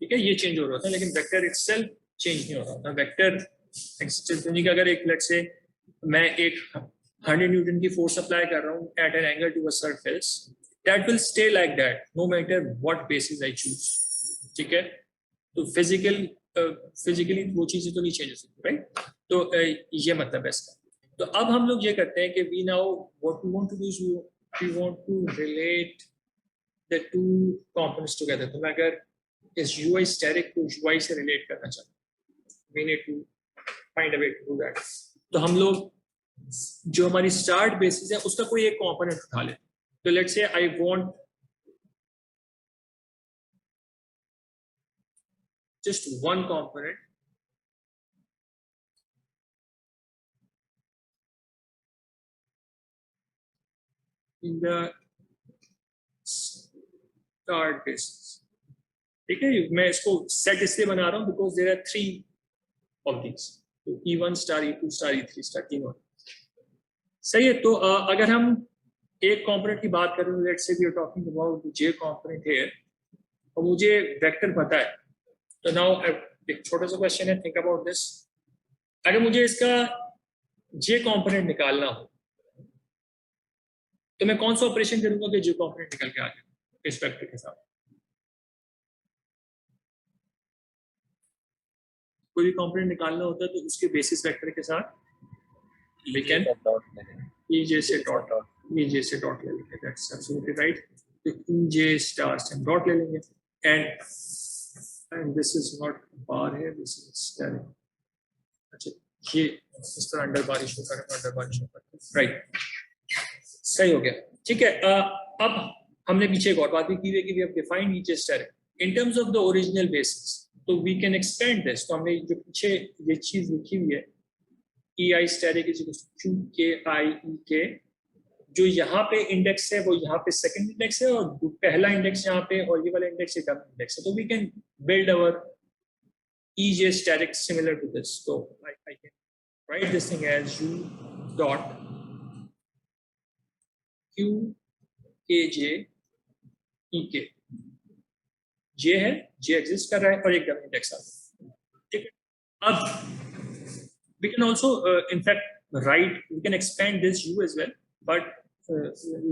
ठीक है, ये चेंज हो रहा था, लेकिन वेक्टर itself चेंज नहीं हो रहा था. वेक्टर अगर एक लेट्स से मैं एक 100 न्यूटन की फोर्स अप्लाई कर रहा हूँ at an angle to a surface, that will stay like that no matter what basis I choose. ठीक है, तो फिजिकली वो चीजें तो नहीं चेंज हो सकती, राइट? तो ये मतलब है इसका. तो अब हम लोग ये करते हैं कि we now what we want to do is we want to relate the two components together. तो मैं अगर इस ui static को ui से रिलेट करना चाहता हूँ, we need to find a way to do that. तो हम लोग जो हमारी स्टार्ट बेसिस है उसका कोई एक कंपोनेंट उठा ले. तो let's say I want just one component in the start basis. ठीक है, मैं इसको सेट इसलिए बना रहा हूं because there are 3 of these. तो e1 star, e2 star, e3 star, तीनों सही है. तो अगर हम एक कंपोनेंट की बात करें, let's say we are talking about j component here, और मुझे वेक्टर पता है, तो नाउ एक छोटा सा क्वेश्चन है, थिंक अबाउट दिस। अगर मुझे इसका जे कंपोनेंट निकालना हो तो मैं कौन सा ऑपरेशन करूंगा कि जे कंपोनेंट निकल के आ जाए इस वेक्टर के साथ? कोई भी कंपोनेंट निकालना होता है तो उसके बेसिस वेक्टर के साथ we can EJ से डॉट EJ से डॉट ले लेंगे, दैट्स एब्सोल्युटली राइट। तो EJ स्टार से हम डॉट ले लेंगे एंड दिस इज नॉट बार है, दिस इज स्टार। अच्छा, ये इस तरह अंडर बार इशू करें, अंडर बार इशू करें, राइट, सही हो गया, ठीक है। अब हमने पीछे एक और बात भी की है कि we have defined EJ star in terms of the original basis, तो वी कैन एक्सपेंड दिस। तो हमने जो पीछे ये चीज लिखी हुई है EI static is equal to QKIEK, जो यहाँ पे इंडेक्स है वो यहाँ पे सेकंड इंडेक्स है और पहला इंडेक्स यहाँ पे और ये वाला इंडेक्स एक डबल इंडेक्स है, तो we can build our EJ static similar to this. So I can write this thing as U dot QKJ EK. J है, J एग्जिस्ट कर रहा है और एक डबल इंडेक्स आ रहा है, ठीक है। अब we can also in fact write, we can expand this U as well, but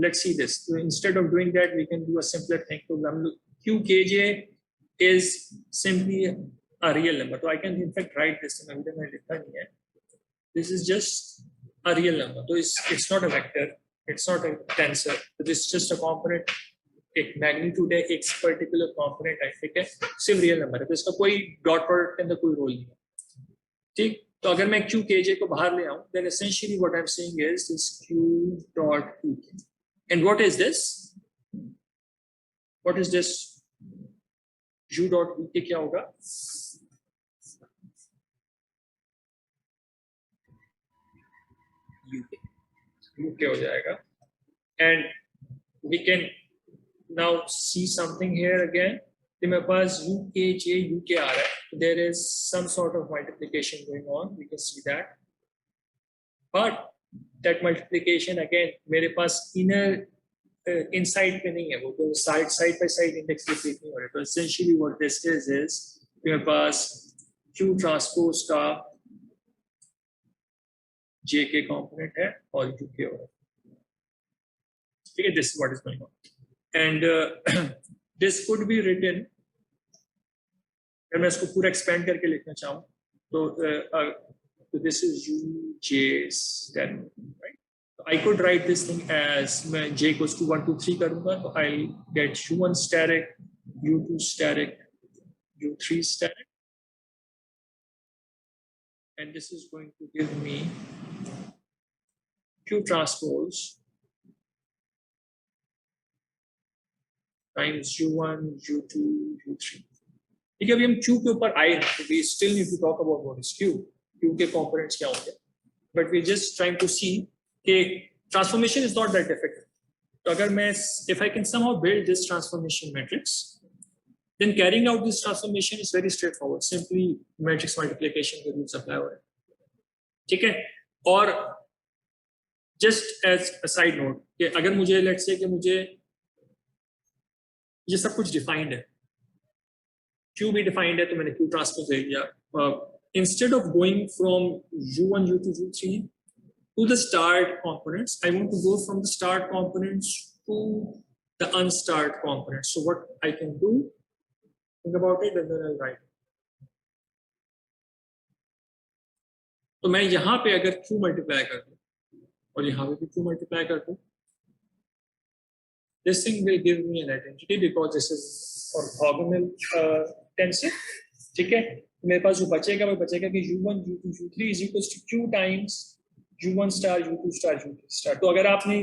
let's see this. So instead of doing that, we can do a simpler thing. So QKJ is simply a real number, so I can in fact write this in a, this is just a real number, so it's not a vector, it's not a tensor, it's just a component, एक magnitude है, एक particular component है, ठीक है, सिर्फ real number है, तो इसका कोई डॉट प्रोडक्ट के अंदर कोई रोल नहीं है, ठीक। तो अगर मैं QKJ को बाहर ले आऊं, then essentially what I'm saying is this Q dot EK. And what is this? What is this? U dot EK क्या होगा? UK हो जाएगा। And we can now see something here again. तो मेरे पास UKJ UK आ रहा है, there is some sort of multiplication going on, we can see that, but that multiplication again मेरे पास inner inside पे नहीं है, वो तो side by side index repeat नहीं हो रहा है। तो essentially what this is मेरे पास Q ट्रांसपोज का J के कंपोनेंट है और UK हो रहा है, ठीक है, this is what is going on, and this could be written, अगर मैं इसको पूरा एक्सपेंड करके लिखना चाहूँ तो this is UJ star, right. I could write this thing as मैं J equals to 1 2 3 करूँगा, तो I'll get U1 static, U2 static, U3 static, and this is going to give me Q transpose times U1 U2 U3, ठीक है। अभी हम Q के ऊपर आए, तो we still need to talk about what is Q के components क्या होंगे, but we just trying to see कि transformation is not that difficult. तो अगर मैं if I can somehow build this transformation matrix, then carrying out this transformation is very straightforward, simply matrix multiplication के rules apply हो रहे हैं, ठीक है। और just as a side note कि अगर मुझे let's say कि मुझे ये सब कुछ डिफाइंड है, Q भी डिफाइंड है, तो मैंने Q ट्रांसपोज ले लिया, instead of going from U1 U2 U3 to the starred components, I want to go from the starred components to the unstarred components. So what I can do, think about it and then I'll write. तो मैं यहाँ पे अगर Q multiply कर दूँ और यहाँ पे भी Q मल्टीप्लाई कर दूँ, this thing will give me an identity because this is orthogonal tensor, ठीक है। मेरे पास जो बचेगा वो बचेगा कि U1 U2 U3 is equals to Q times U1 star U2 star U3 star। तो अगर आपने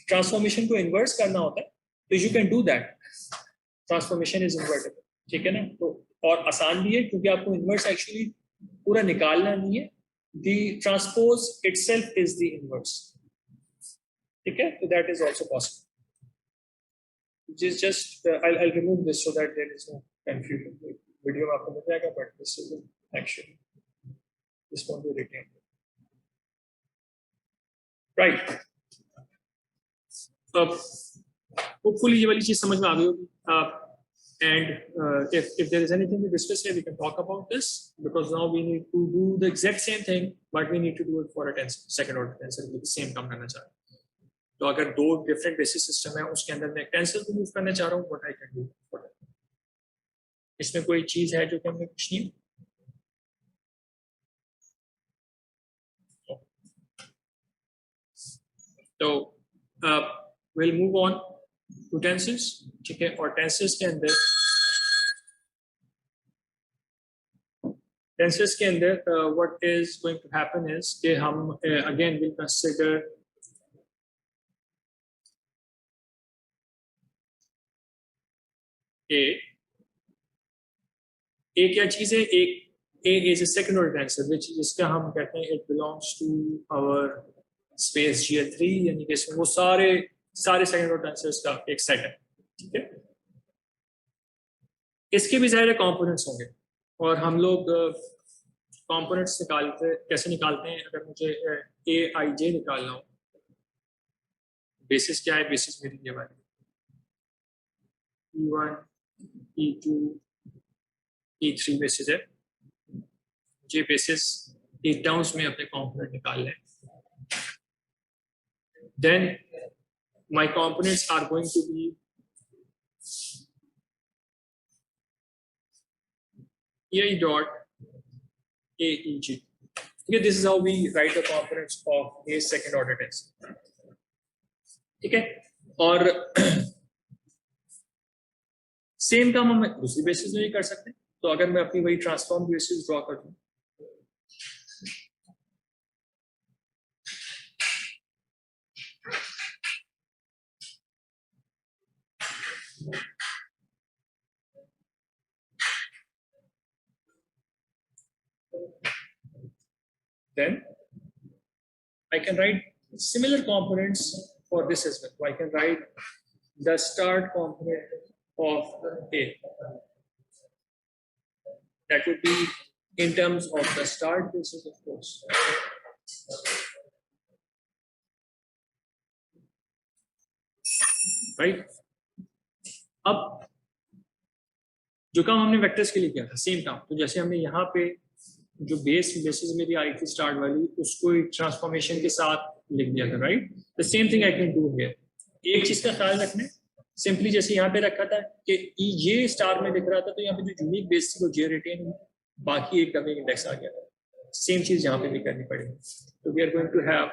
ट्रांसफॉर्मेशन को इन्वर्स करना होता है तो you can do that, transformation is invertible, ठीक है ना। तो और आसान भी है क्योंकि आपको इन्वर्स एक्चुअली पूरा निकालना नहीं है, the transpose itself is the inverse, ठीक है। तो that is also possible, which is just I'll remove this so that there is no confusion. Video में आपको मिल जाएगा, but this is actually this won't be retained, right? अब hopefully ये वाली चीज समझ में आ गई होगी। And if there is anything to discuss here, we can talk about this, because now we need to do the exact same thing, but we need to do it for a tensor, second order tensor with the same काम करना चाह रहे हैं. तो अगर दो different basis system है, उसके अंदर मैं टेंसर को मूव करना चाह रहा हूँ, व्हाट आई कैन डू. इसमें कोई चीज है जो कि हमें कुछ नहीं. तो will move on to tensors. ठीक है, और टेंसेस के अंदर what is going to happen is कि हम अगेन विल कंसीडर ए क्या चीज है. एक A is a second order tensor which जिसका हम कहते हैं it belongs to our space GL3, यानी कि इसमें वो सारे सेकंड ऑर्डर टेंसर्स का एक सेट है. ठीक है, इसके भी ज़ाहिर कंपोनेंट्स होंगे, और हम लोग कंपोनेंट्स कैसे निकालते हैं. अगर मुझे AIJ निकालना हो, बेसिस क्या है, बेसिस मेरी ये वाली E1 E2 E3 बेसिस है. ये बेसिस एक टर्म्स में अपने कंपोनेंट निकाल लें. Then my components are going to be EI dot AEG. Okay, this is how we write the components of a second order tensor. ठीक है, और सेम काम हम दूसरी बेसिस में भी कर सकते हैं. तो अगर मैं अपनी वही ट्रांसफॉर्म बेसिस ड्रॉ कर दूं, then I can write similar components for this as well. So I can write the start component of A. That would be in terms of the start basis, of course. Right? अब जो काम हमने vectors के लिए किया था, same काम. तो जैसे हमने यहाँ पे जो बेसिस मेरी आई थी स्टार्ट वाली, उसको ट्रांसफॉर्मेशन के साथ लिख दिया था. Right, the same thing I can do here. एक चीज का ख्याल रखना, सिंपली जैसे यहाँ पे रखा था कि ये स्टार में दिख रहा था, तो यहाँ पे जो यूनिक बेस थी वो जे रिटेन हुई, बाकी एक डबलिंग इंडेक्स आ गया था. सेम चीज यहाँ पे भी करनी पड़ेगी. तो we are going to have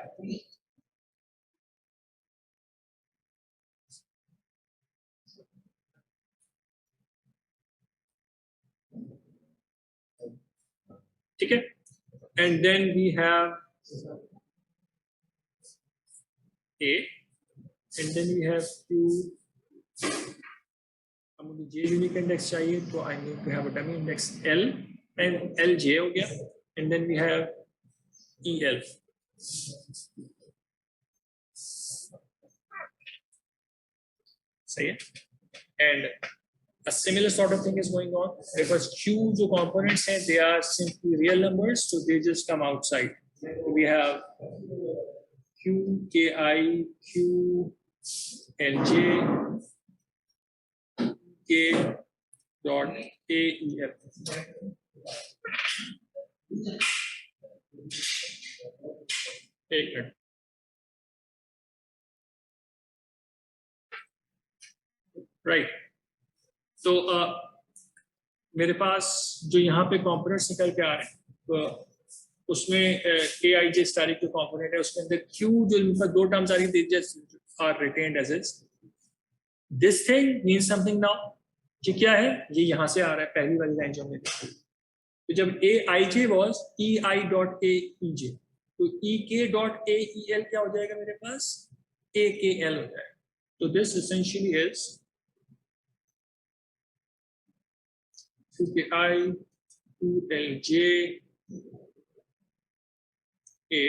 ठीक है, and then we have A, and then we have Q. अब मुझे J यूनिक इंडेक्स चाहिए, तो I need to have a dummy index L, and LJ हो गया, and then we have EL. सही है, एंड a similar sort of thing is going on because Q जो components हैं, they are simply real numbers, so they just come outside. So we have Q KI, Q LJ, K dot AEF. एक minute, right. तो मेरे पास जो यहाँ पे components निकल के आ रहे हैं, तो उसमें AIJ स्टैटिक जो कंपोनेंट है, उसके अंदर Q जो इनका दो टर्म्स आ रही थी are retained as it's. This thing means something now. ये क्या है, ये यहाँ से आ रहा है, पहली वाली लाइन जो हमने देखी. तो जब AIJ was EI dot AEJ, तो EK डॉट AEL क्या हो जाएगा मेरे पास, AKL हो जाएगा. तो this essentially is QKI, QLJ, A,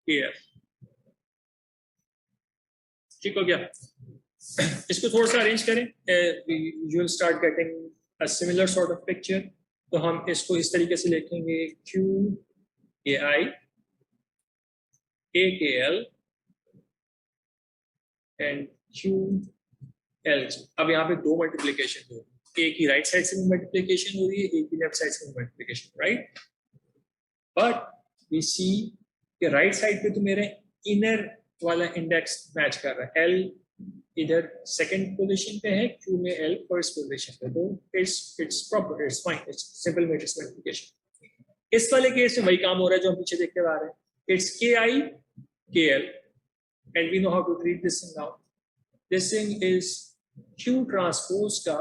KF. ठीक हो गया. इसको थोड़ा सा अरेंज करें, you will start getting a similar sort of picture. तो हम इसको इस तरीके से लिखेंगे QKI, AKL and QLJ. LG। अब यहाँ पे दो मल्टीप्लीकेशन हो रही है, एक ही राइट साइड से भी मल्टीप्लीकेशन हो रही है, एक ही लेफ्ट साइड से भी मल्टीप्लीकेशन, राइट। बट वी सी कि राइट साइड पे तो मेरे इनर वाला इंडेक्स मैच कर रहा है, L इधर सेकंड पोजीशन पे है, Q में L फर्स्ट पोजीशन पे, तो it's proper, it's fine, it's simple matrix multiplication. इस वाले केस में वही काम हो रहा है जो हम पीछे देखते आ रहे हैं, it's KI KL and we know how to treat this thing now. This thing is Q transpose का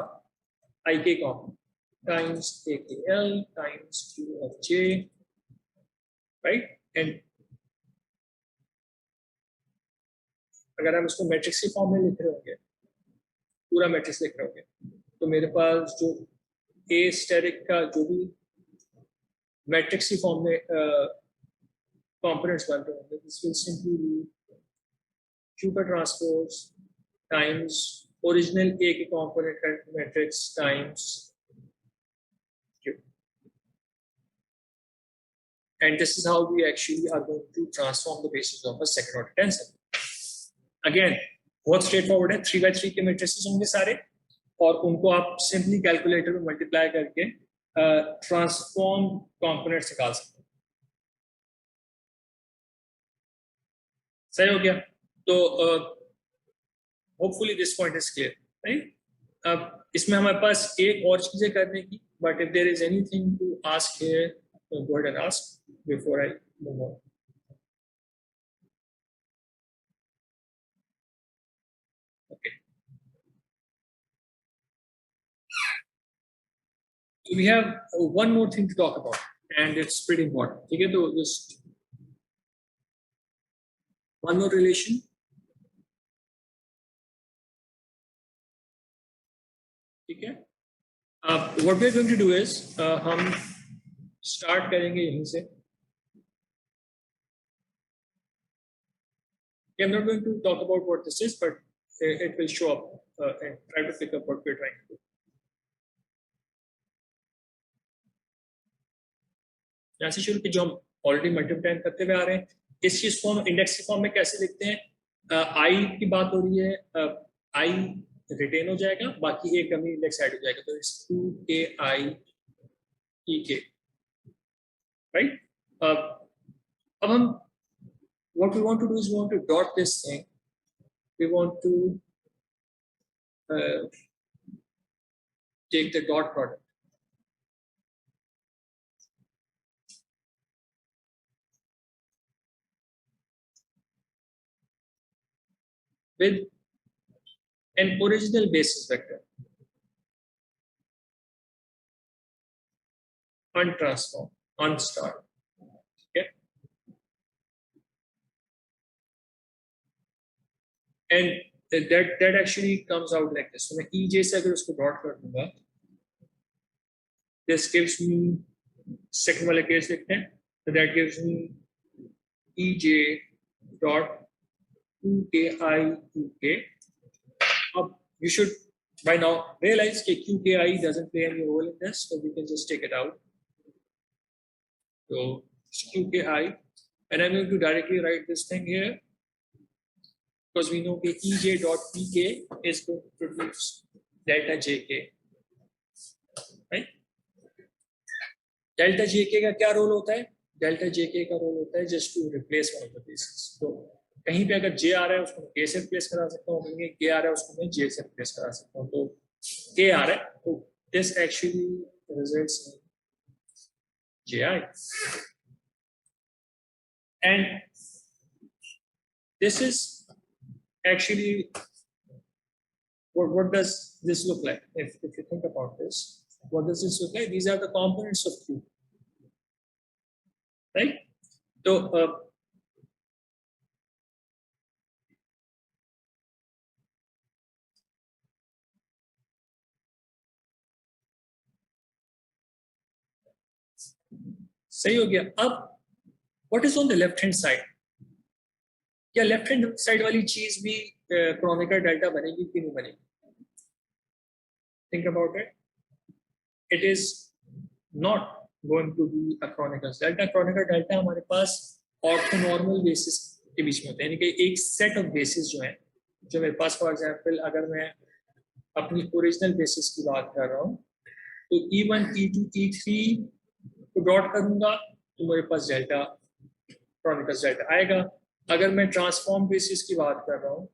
IK component times AKL times Q of J, right? And अगर हम इसको मैट्रिक्स के फॉर्म में लिख रहे होंगे, पूरा मैट्रिक्स लिख रहे होंगे, तो मेरे पास जो ए स्टेरिक का जो भी मैट्रिक्स की फॉर्म में कंपोनेंट्स बन रहे होंगे, this will simply be Q का ट्रांसपोज टाइम्स ओरिजिनल ए के कंपोनेंट का matrix times Q, and this is how we actually are going to transform the basis of a second order tensor. Again बहुत straightforward है, 3x3 के matrices होंगे सारे, और उनको आप सिंपली कैलकुलेटर में मल्टीप्लाई करके ट्रांसफॉर्म कंपोनेंट्स निकाल सकते हैं। सही हो गया? तो hopefully this point is clear, right. अब इसमें हमारे पास एक और चीजें करने की, but if there is anything to ask here, go ahead and ask before I move on. We have one more thing to talk about, and it's pretty important. ठीक है, तो just one more relation. ठीक है, what we are going to do is हम start करेंगे यहीं से. I'm not going to talk about what this is, but it will show up and try to pick up what we're trying to do. यहाँ से शुरू की जो हम ऑलरेडी मल्टीप्लाई करते हुए आ रहे हैं, इस चीज को हम इंडेक्स के फॉर्म में कैसे लिखते हैं? आई की बात हो रही है, आई रिटेन हो जाएगा, बाकी एक डमी इंडेक्स ऐड हो जाएगा, तो इट्स 2KI EK, राइट। अब हम what we want to do is we want to dot this thing, we want to take the dot product. With an original basis vector untransformed, unstarred. Okay, and that actually comes out like this. So मैं EJ से अगर उसको dot कर दूंगा, this gives me second वाले case लिखते हैं, so that gives me EJ dot 2KI EK. You should by now realize that QKI doesn't play any role in this, so we can just take it out. So QKI, and I'm going to directly write this thing here because we know that EJ dot PK is going to produce delta JK, right? Delta JK का क्या role होता है? Delta JK का role होता है just to replace one of the bases. तो कहीं पे अगर J आ रहा है उसको मैं K से रिप्लेस करा सकता हूँ, कहीं K आ रहा है उसको मैं J से रिप्लेस करा सकता हूँ, तो K आ रहा है, तो this actually results in JI, and this is actually what does this look like? If you think about this, what does this look like? These are the components of Q, right? So सही हो गया। अब what is on the left hand side? क्या left hand side वाली चीज भी Kronecker delta बनेगी कि नहीं बनेगी? Think about it, it is not going to be a Kronecker delta. Kronecker delta हमारे पास ऑर्थोनॉर्मल बेसिस के बीच में होते हैं, यानी कि एक सेट ऑफ बेसिस जो है, जो मेरे पास फॉर एग्जांपल अगर मैं अपनी ओरिजिनल बेसिस की बात कर रहा हूँ, तो E1 E2 E3 co dot करूंगा तो मेरे पास डेल्टा क्रॉनिकल्स डेल्टा आएगा। अगर मैं ट्रांसफॉर्म बेसिस की बात कर रहा हूँ,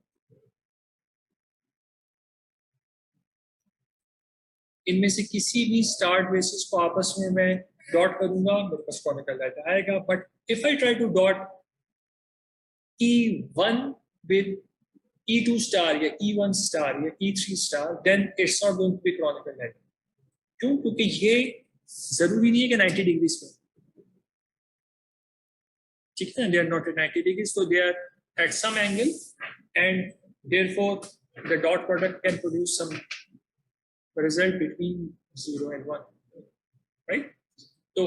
इनमें से किसी भी स्टार्ट बेसिस को आपस में मैं डॉट करूंगा, मेरे पास क्रॉनिकल डेल्टा आएगा। But if I try to dot E1 with E2 star या E1 star या E3 star, then it's not going to be canonical delta. क्यों? क्योंकि ये जरूरी नहीं है कि 90 डिग्रीज में, ठीक है, they are not at 90 degrees, so they are at some angle and therefore the dot product can produce some result between 0 and 1, right? तो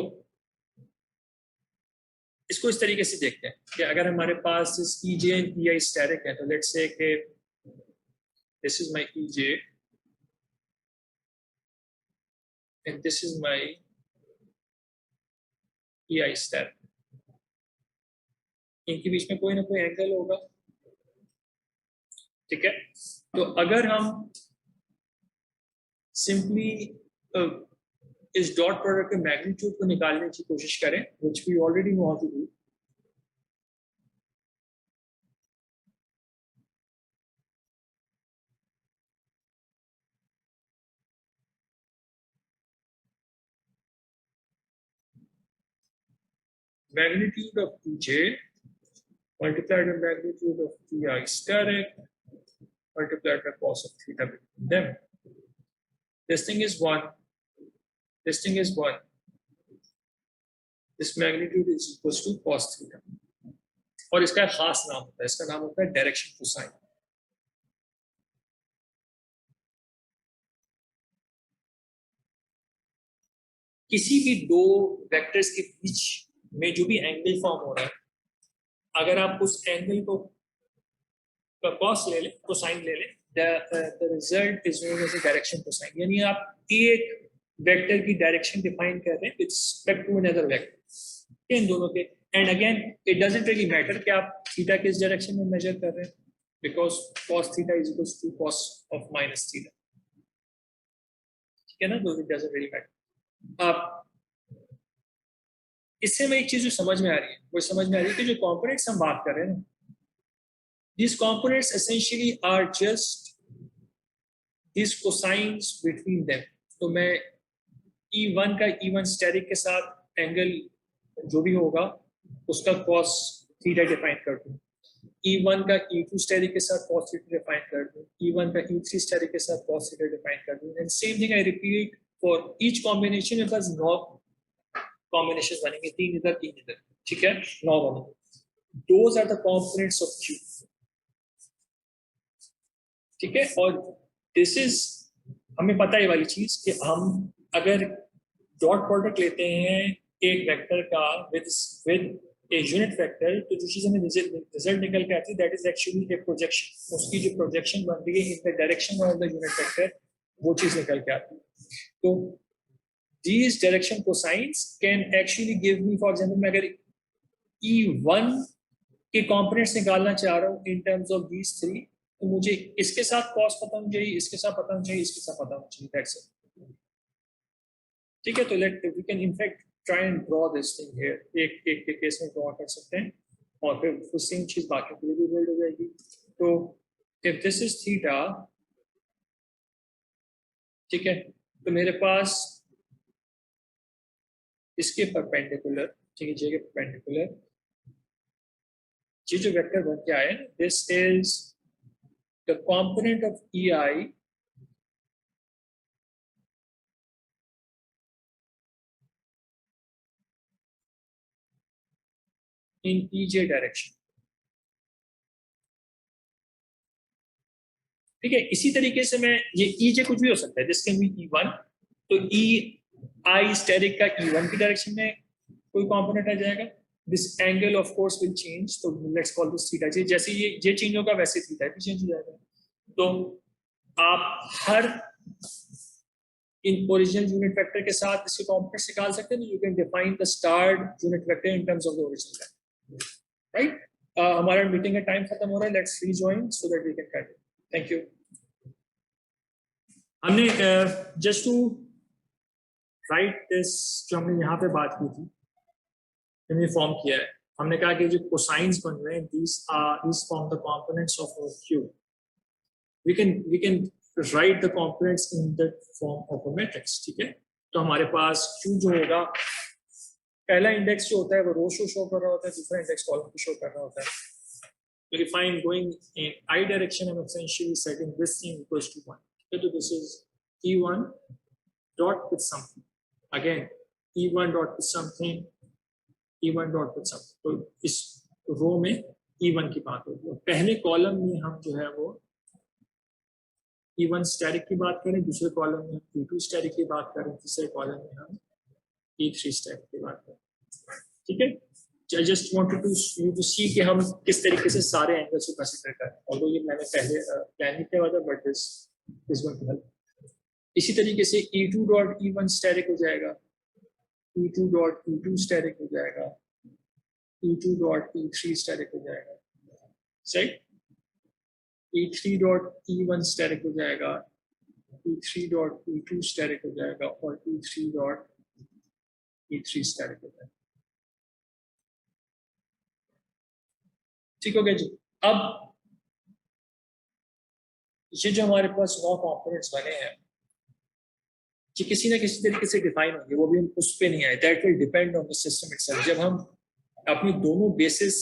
इसको इस तरीके से देखते हैं कि अगर हमारे पास EJ and EI static है, तो let's say कि this is my EJ and this is my EI static. इनके बीच में कोई ना कोई एंगल होगा, ठीक है। तो अगर हम सिंपली इस डॉट प्रोडक्ट के मैग्नीट्यूड को निकालने की कोशिश करें, which we already know how to do, magnitude of EJ multiplied by magnitude of EI static multiplied by cos of theta between them. This thing is 1. This thing is 1. This magnitude is equals to cos theta. और इसका खास नाम होता है, इसका नाम होता है डायरेक्शन कोसाइन। किसी भी दो वेक्टर्स के बीच में जो भी एंगल फॉर्म हो रहा है, अगर आप उस एंगल को कॉस ले लें, कोसाइन ले लें, the result is known as a direction cosine. यानी आप एक वेक्टर की डायरेक्शन डिफाइन कर रहे हैं with respect to another vector, इन दोनों के। And again it doesn't really matter कि आप थीटा किस डायरेक्शन में मेजर कर रहे हैं, बिकॉज cos थीटा इज equals to cos of minus theta, ठीक है ना। तो इट डजंट रियली मैटर। आप इससे में एक चीज जो समझ में आ रही है, वो समझ में आ रही है कि जो कंपोनेंट्स हम बात कर रहे हैं ना, these components essentially are just these cosines between them. तो मैं E1 का E1 स्टेरिक के साथ एंगल जो भी होगा उसका cos थीटा डिफाइन कर दूं, E1 का E2 स्टेरिक के साथ cos थीटा डिफाइन कर दूं, E1 का E3 स्टेरिक के साथ cos थीटा डिफाइन कर दूं, and same thing I repeat for each combination. मेरे पास 9 कॉम्बिनेशंस बनेंगे, 3 इधर 3 इधर, ठीक है, 9 बनेंगे। Those are the components of Q, ठीक है। और दिस इज, हमें पता है वाली चीज कि हम अगर डॉट प्रोडक्ट लेते हैं एक वेक्टर का विद ए यूनिट वेक्टर, तो जो चीज हमें रिजल्ट निकल के आती है that is actually A projection. उसकी जो प्रोजेक्शन बन रही है in the direction of the unit vector, वो चीज निकल के आती है। तो these direction cosines can actually give me, for example, मैं अगर E1 के कंपोनेंट्स निकालना चाह रहा हूँ in terms of these 3, तो मुझे इसके साथ cos पता होना चाहिए, इसके साथ पता होना चाहिए, इसके साथ पता होना चाहिए, that's it, ठीक है। तो we can in fact try and draw this thing here, एक के केस में ड्रॉ कर सकते हैं और फिर वो सेम चीज बाकी के लिए भी बिल्ड हो जाएगी। तो if this is theta, ठीक है, तो मेरे पास इसके परपेंडिकुलर, ठीक है, जे के परपेंडिकुलर ये जो वेक्टर बन के आए, this is the component of EI in EJ direction, ठीक है। इसी तरीके से मैं ये EJ कुछ भी हो सकता है, दिस कैन बी E1, तो EI स्टेरिक का E1 की डायरेक्शन में कोई कंपोनेंट आ जाएगा। This angle of course will change, तो लेट्स कॉल दिस थीटा। जैसे ये चेंज होगा वैसे थीटा भी चेंज हो जाएगा। तो आप हर इन ओरिजिनल यूनिट वेक्टर के साथ इसके कंपोनेंट्स निकाल सकते हैं। You can define the start unit vector in terms of the original vector, right. हमारा मीटिंग का टाइम खत्म हो रहा है, let's rejoin so that we can continue. Thank you. हमने जस्ट टू राइट दिस, जो हमने यहाँ पे बात की थी, हमने फॉर्म किया है, हमने कहा कि जो कोसाइंस बन रहे हैं these form the components of a cube. we can write the components in the form of a matrix. ठीक है, तो हमारे पास Q जो होगा, पहला इंडेक्स जो होता है वो रो शो कर रहा होता है, दूसरा इंडेक्स कॉलम को शो कर रहा होता है. तो if I'm going in I direction, I'm essentially setting this thing equals to 1. Okay, so this is E1 dot with something. Again, E1 dot with something, E1 dot with something. तो इस रो में E1 की बात होगी. पहले column में हम जो है वो E1 स्टैटिक की बात करें, दूसरे कॉलम में E2 स्टैटिक की बात करें, तीसरे कॉलम में हम E3 स्टैटिक की बात करें. ठीक है, I just wanted to see कि हम किस तरीके से सारे एंगल्स को कंसीडर करें. ऑल्दो ये मैंने पहले प्लान नहीं किया था, but this is going to help. इसी तरीके से E2 डॉट E1 स्टैटिक हो जाएगा, E2 डॉट E2 स्टैटिक हो जाएगा, E2 डॉट E3 स्टैटिक हो जाएगा. सही, E3 डॉट E1 स्टैटिक हो जाएगा, E3 डॉट E2 स्टैटिक हो जाएगा, और E3 डॉट E3 स्टैटिक हो जाएगा. ठीक हो गया जी. अब ये जो हमारे पास 9 कंपोनेंट्स बने हैं, ये किसी ना किसी तरीके से डिफाइन होंगे, वो भी हम उस पे नहीं आए. That will depend on the system itself. जब हम अपनी दोनों बेसिस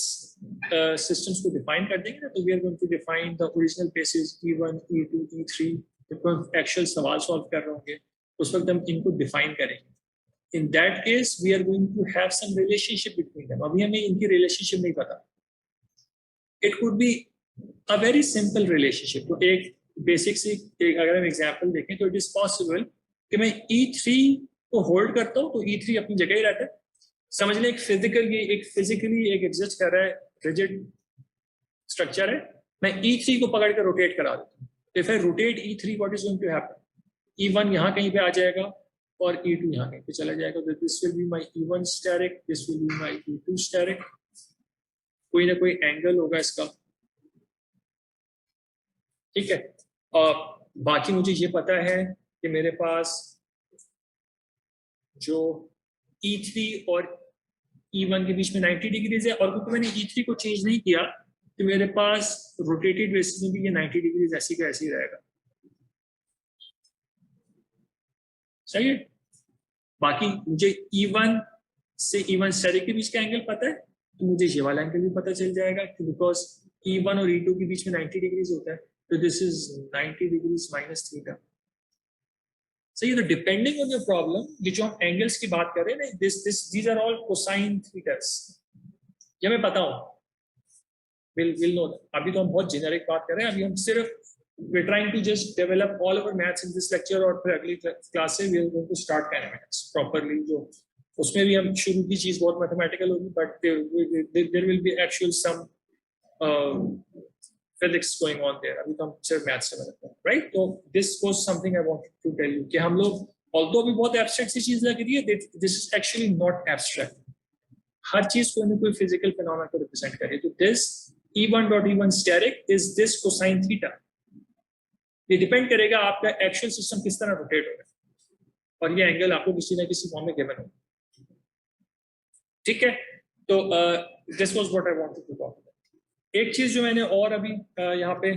सिस्टम्स को डिफाइन कर देंगे ना, तो we are going to define the original basis E1 E2 E3. जब हम एक्चुअल सवाल सॉल्व कर रहे होंगे उस वक्त हम इनको डिफाइन करेंगे. In that case we are going to have some relationship between them. अभी हमें इनकी रिलेशनशिप नहीं पता. It could be a very simple relationship. तो एक बेसिक सी अगर हम एग्जांपल देखें तो इट इज पॉसिबल कि मैं E3 को होल्ड करता हूं तो E3 अपनी जगह ही रहता है. समझ लें एक फिजिकली एक एग्जिस्ट कर रहा है रिजिड स्ट्रक्चर है, मैं E3 को पकड़ कर रोटेट करा देता हूं. If I rotate E3, what is going to happen? E1 यहां कहीं पे आ जाएगा और E2 यहां कहीं पे चला जाएगा. तो this will be my E1 static, this will be my E2 static. कोई ना कोई एंगल होगा इसका. ठीक है, और बाकी मुझे ये पता है कि मेरे पास जो E3 और E1 के बीच में 90 डिग्रीज है, और क्योंकि मैंने E3 को चेंज नहीं किया तो मेरे पास रोटेटेड बेसिस में भी ये 90 डिग्रीज ऐसी का ऐसी रहेगा. सही है. बाकी मुझे E1 से E1 स्टैटिक के बीच का एंगल पता है, तो मुझे ये वाला एंगल भी पता चल जाएगा, बिकॉज E1 और E2 के बीच में 90 डिग्रीज होता है. तो this is 90 degrees minus theta. सही है. तो डिपेंडिंग ऑन योर प्रॉब्लम, ये जो हम एंगल्स की बात कर रहे हैं ना, दीज आर ऑल कोसाइन थीटास. ये मैं पता हूं, विल नो. अभी तो हम बहुत जेनेरिक बात कर रहे हैं. अभी हम सिर्फ we are trying to just develop all over maths in this lecture, और फिर अगली क्लास से we are going to start kinematics properly. जो उसमें भी हम शुरू की चीज बहुत मैथमेटिकल होगी, but there will be actual some physics going on there. अभी तो हम सिर्फ मैथ्स से बनते हैं, राइट. तो this was something I wanted to tell you कि हम लोग ऑल्दो अभी बहुत एब्स्ट्रैक्ट सी चीज लग रही है, this is actually not abstract. हर चीज को कोई फिजिकल फिनोमेना को रिप्रेजेंट करे. तो this E1 dot E1 static is this cosine theta. ये डिपेंड करेगा आपका एक्चुअल सिस्टम किस तरह रोटेट हो रहा है, और ये एंगल आपको किसी ना किसी फॉर्म में गिवन होगा. ठीक है, तो this was what I wanted to talk. एक चीज जो मैंने और अभी यहाँ पे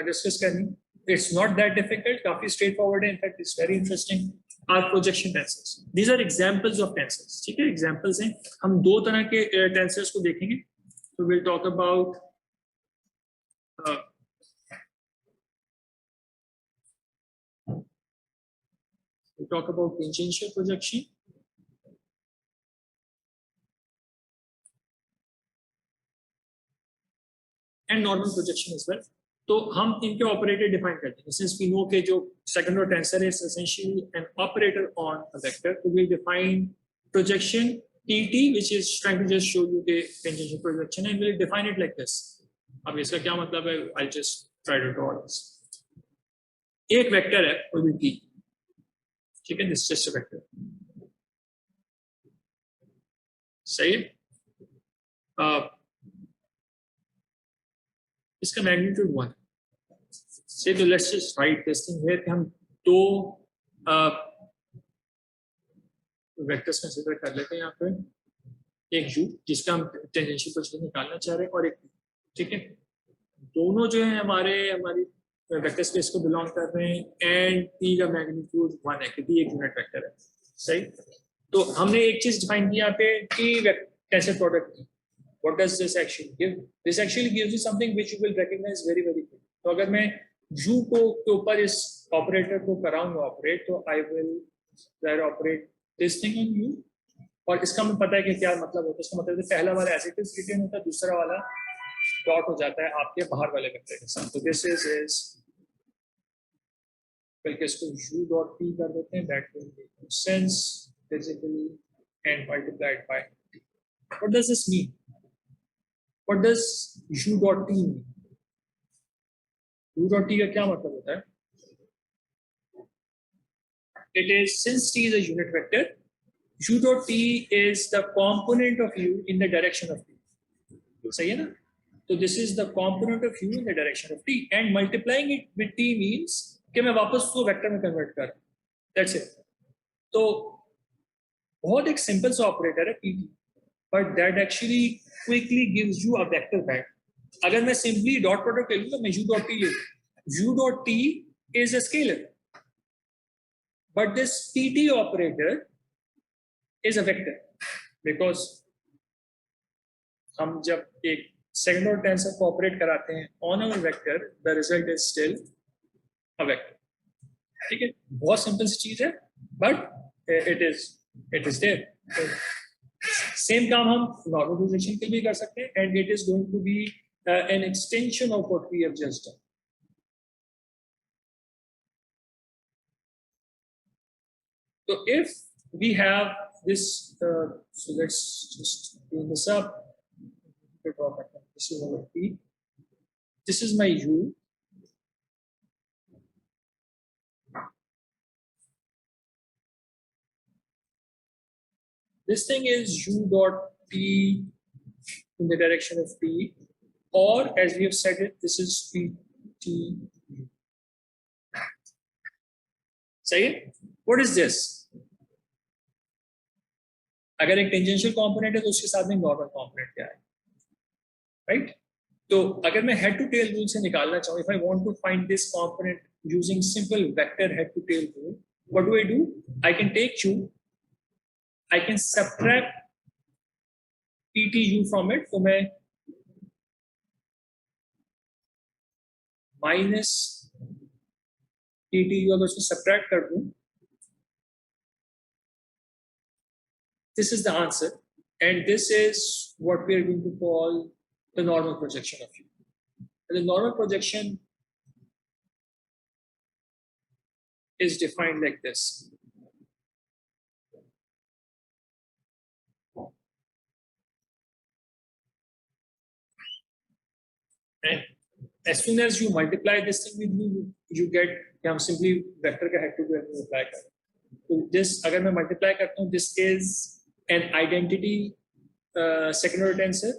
डिस्कस करनी, इट्स नॉट दैट डिफिकल्ट, काफी स्ट्रेट फॉरवर्ड है. In fact it's very interesting. Are projection tensors. These are examples of tensors. ठीक है, एग्जांपल्स हैं. हम दो तरह के टेंसर्स को देखेंगे. तो will talk about tangential projection and normal projection as well. तो हम इनके ऑपरेटर डिफाइन करते हैं. सिंस वी नो के जो सेकंड ऑर्डर टेंसर है essentially an operator on a vector, तो we define projection TT, which is trying to just show you the tangential projection, and we'll define it like this. अब इसका क्या मतलब है? I'll just try to draw this. एक vector है वो भी T. ठीक है, this is just a vector. सही है. इसका मैग्नीट्यूड 1. Say तो let's just write this thing here कि हम तो वेक्टर्स कंसीडर कर लेते हैं यहाँ पे, एक u जिसका हम टेंजेंशियल पोजीशन निकालना चाह रहे हैं और एक, ठीक है, दोनों जो है हमारी वेक्टर स्पेस को बिलोंग कर रहे हैं एंड p का मैग्नीट्यूड 1 है क्योंकि एक यूनिट वेक्टर है, सही। तो हमने एक चीज डिफाइन की यहाँ पे कि tensor product, what does this actually give? This actually gives you something which you will recognize very very quick. तो अगर मैं u को के ऊपर इस ऑपरेटर को कराऊंगा ऑपरेट, तो I will operate this thing on u, और इसका हमें पता है कि क्या मतलब होता है। इसका मतलब है पहला वाला एज इट इज रिटन होता है, दूसरा वाला डॉट हो जाता है आपके बाहर वाले वेक्टर के साथ। तो दिस इज बल्कि इसको u डॉट p कर देते हैं, that will make sense basically, and multiplied by t। What does this mean? What does u dot t mean? u dot t का क्या मतलब होता है? It is, since t is a unit vector, u dot t is the component of u in the direction of t. सही है ना? तो this is the component of u in the direction of t, and multiplying it with t means कि मैं वापस उसको vector में convert कर रहा हूं। That's it. तो बहुत एक सिंपल सा ऑपरेटर है pt, but that actually quickly gives you a vector back. अगर मैं सिंपली डॉट प्रोडक्ट ले लूं तो मैं u dot t ले लूं, u dot t is a scalar, but this pt operator is a vector because हम जब एक सेकंड ऑर्डर टेंसर को ऑपरेट कराते हैं on our vector, the result is still a vector, ठीक है। बहुत सिंपल सी चीज है, but it is there. Same काम हम नॉर्मल पोजीशन के लिए कर सकते हैं, and it is going to be an extension of what we have just done. So if we have this, so let's just clean this up. This is our p. This is my u. This thing is u dot p in the direction of t, or as we have said it, this is pt. Say it. What is this? अगर एक tangential component है तो उसके साथ में normal component क्या है, right? तो अगर मैं हेड टू टेल रूल से निकालना चाहूँ, if I want to find this component using simple vector head to tail rule, what do? I can take u, I can subtract ptu from it, तो मैं minus ptu अगर उसको subtract कर दूं, this is the answer, and this is what we are going to call the normal projection of u. And the normal projection is defined like this. And as soon as you multiply this thing with u, you get, हम simply vector का head to head multiply कर, तो this अगर मैं multiply करता हूँ, this is an identity second order tensor.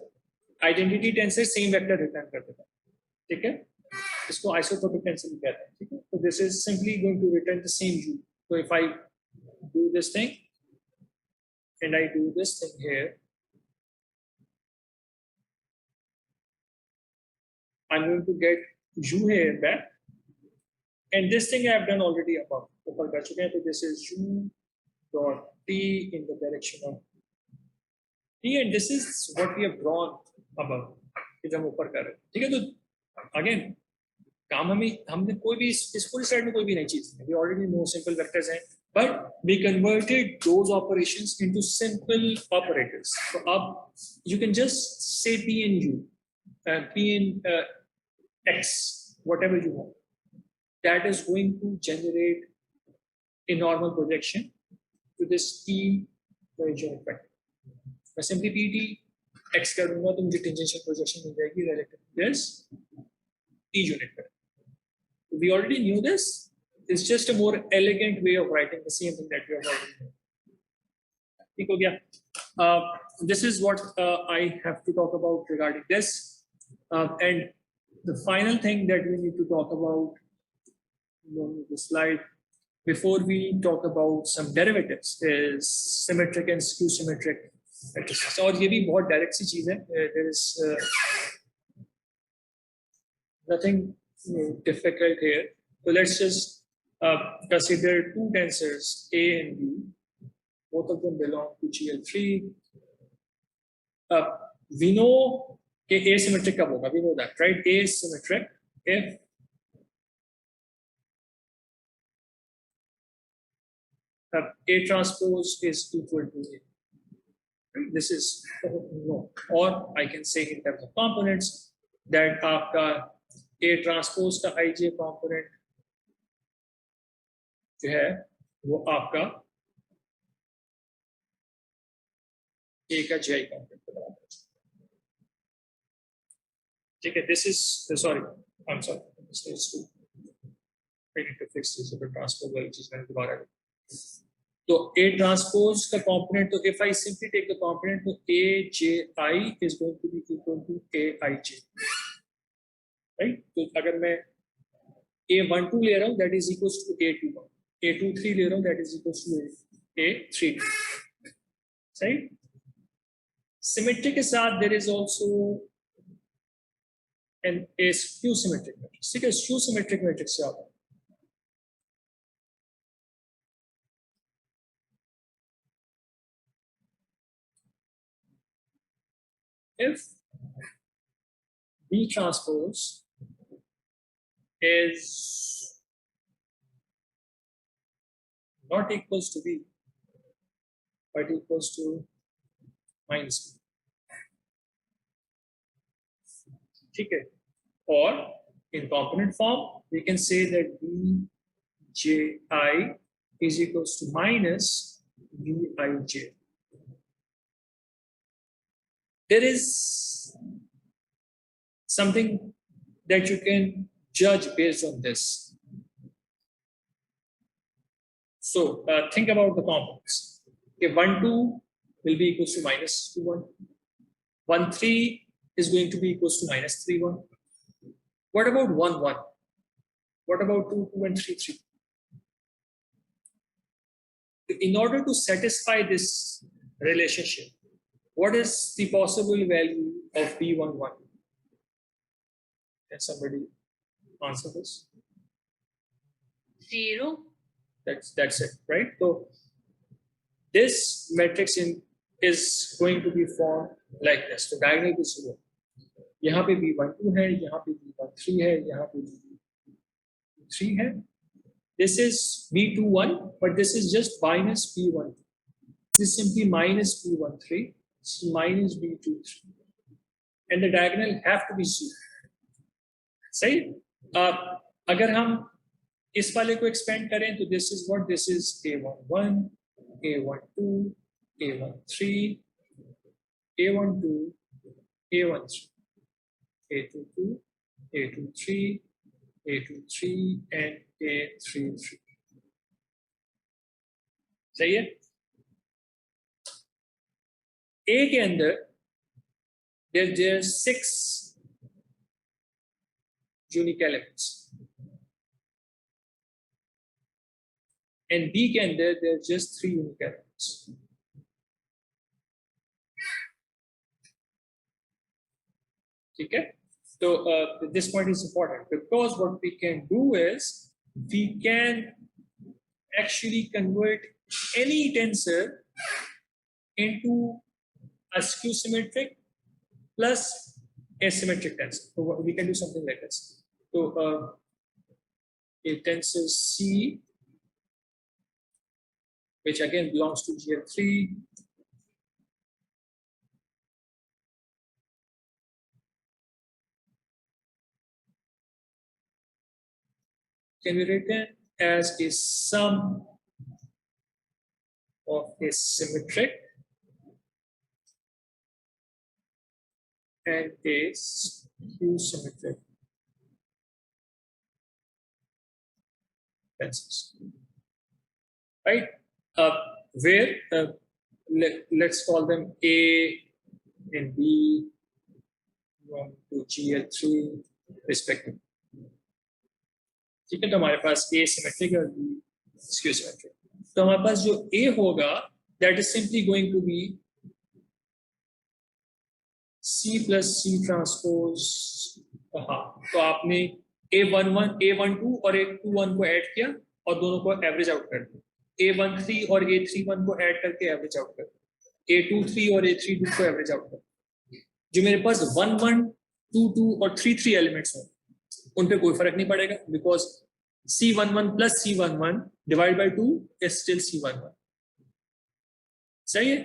Identity tensor same vector return कर देता है, ठीक है। इसको isotropic tensor भी कहते हैं, ठीक है। तो this is simply going to return the same u. So if I do this thing and I do this thing here, I'm going to get u here back, and this thing I have done already above, ऊपर कर चुके हैं। तो this is u dot t in the direction of t, and this is what we have drawn above, कि जब ऊपर कर रहे हैं, ठीक है। तो अगेन काम हमने कोई भी इस पूरी साइड में कोई भी नई चीज नहीं, we already know simple vectors हैं, but we converted those operations into simple operators. So अब you can just say p in u, p in x, whatever you want, that is going to generate a normal projection to this t unit vector. मैं simply pt x कर दूंगा तो मुझे tangential projection मिल जाएगी relative to this t unit vector. We already knew this. It's just a more elegant way of writing the same thing that we have already known. ठीक हो गया? This is what I have to talk about regarding this, and the final thing that we need to talk about, the slide, before we talk about some derivatives is symmetric and skew symmetric matrices. और ये भी बहुत direct सी चीज है. There is nothing difficult here. So let's just consider two tensors A and B. Both of them belong to GL3. We know कि A symmetric कब होगा? We know that, right? A is symmetric if A transpose is equal to A. This is no. Or I can say in terms of components that आपका A transpose का ij component जो है वो आपका A का ji component के बराबर है. ठीक है. This is sorry. I'm sorry. This is too. I need to fix this. अगर transpose वाली चीज मैंने दोबारा. So A transpose का component, so if I simply take the component, so AJI is going to be equal to AIJ, right? तो अगर मैं A12 ले रहा हूँ, that is equals to A21. A23 ले रहा हूँ, that is equals to A32, right? Symmetric के साथ there is also a skew symmetric matrix. ठीक है, skew symmetric matrix से आता है. If B transpose is not equals to B, but equals to minus B. ठीक है. Or in component form, we can say that BJI is equals to minus BIJ. There is something that you can judge based on this. So think about the components. Okay, 1, 2 will be equals to minus 2, 1. 1, 3 is going to be equals to minus 3, 1. What about 1, 1? What about 2, 2 and 3, 3? In order to satisfy this relationship, what is the possible value of B11? Can somebody answer this? 0. That's it, right? So this matrix is going to be formed like this. So diagonal is 0. यहाँ पे B12 है, यहाँ पे B13 है, यहाँ पे B3 है. This is B21, but this is just minus B12. This is simply minus B13. This is minus B23. And the diagonal have to be 0. सही. अगर हम इस वाले को expand करें तो this is what? This is A11, A12, A13, A12, A13, A22, A23, A23 and A33. सही है. A के अंदर there are 6 unique elements, and B के अंदर there are just 3 unique elements. ठीक है. So this point is important because what we can do is we can actually convert any tensor into a skew symmetric plus asymmetric tensor. So we can do something like this. So a tensor C, which again belongs to GL3, can be written as a sum of a symmetric and a skew symmetric tensors, right? Where let's call them A and B to GL3 respectively. ठीक है. तो हमारे पास A symmetric और B skew symmetric. तो हमारे पास जो A होगा that is simply going to be C plus C transpose. हाँ, तो आपने A11, A12 और A21 को ऐड किया और दोनों को एवरेज आउट कर दिया। A13 और A31 को ऐड करके एवरेज आउट कर दिया। A23 और A32 को एवरेज आउट कर दिया। जो मेरे पास 11, 22 और 33 एलिमेंट्स हैं उन पे कोई फर्क नहीं पड़ेगा because C11 plus C11 divided by 2 is still C11. सही है।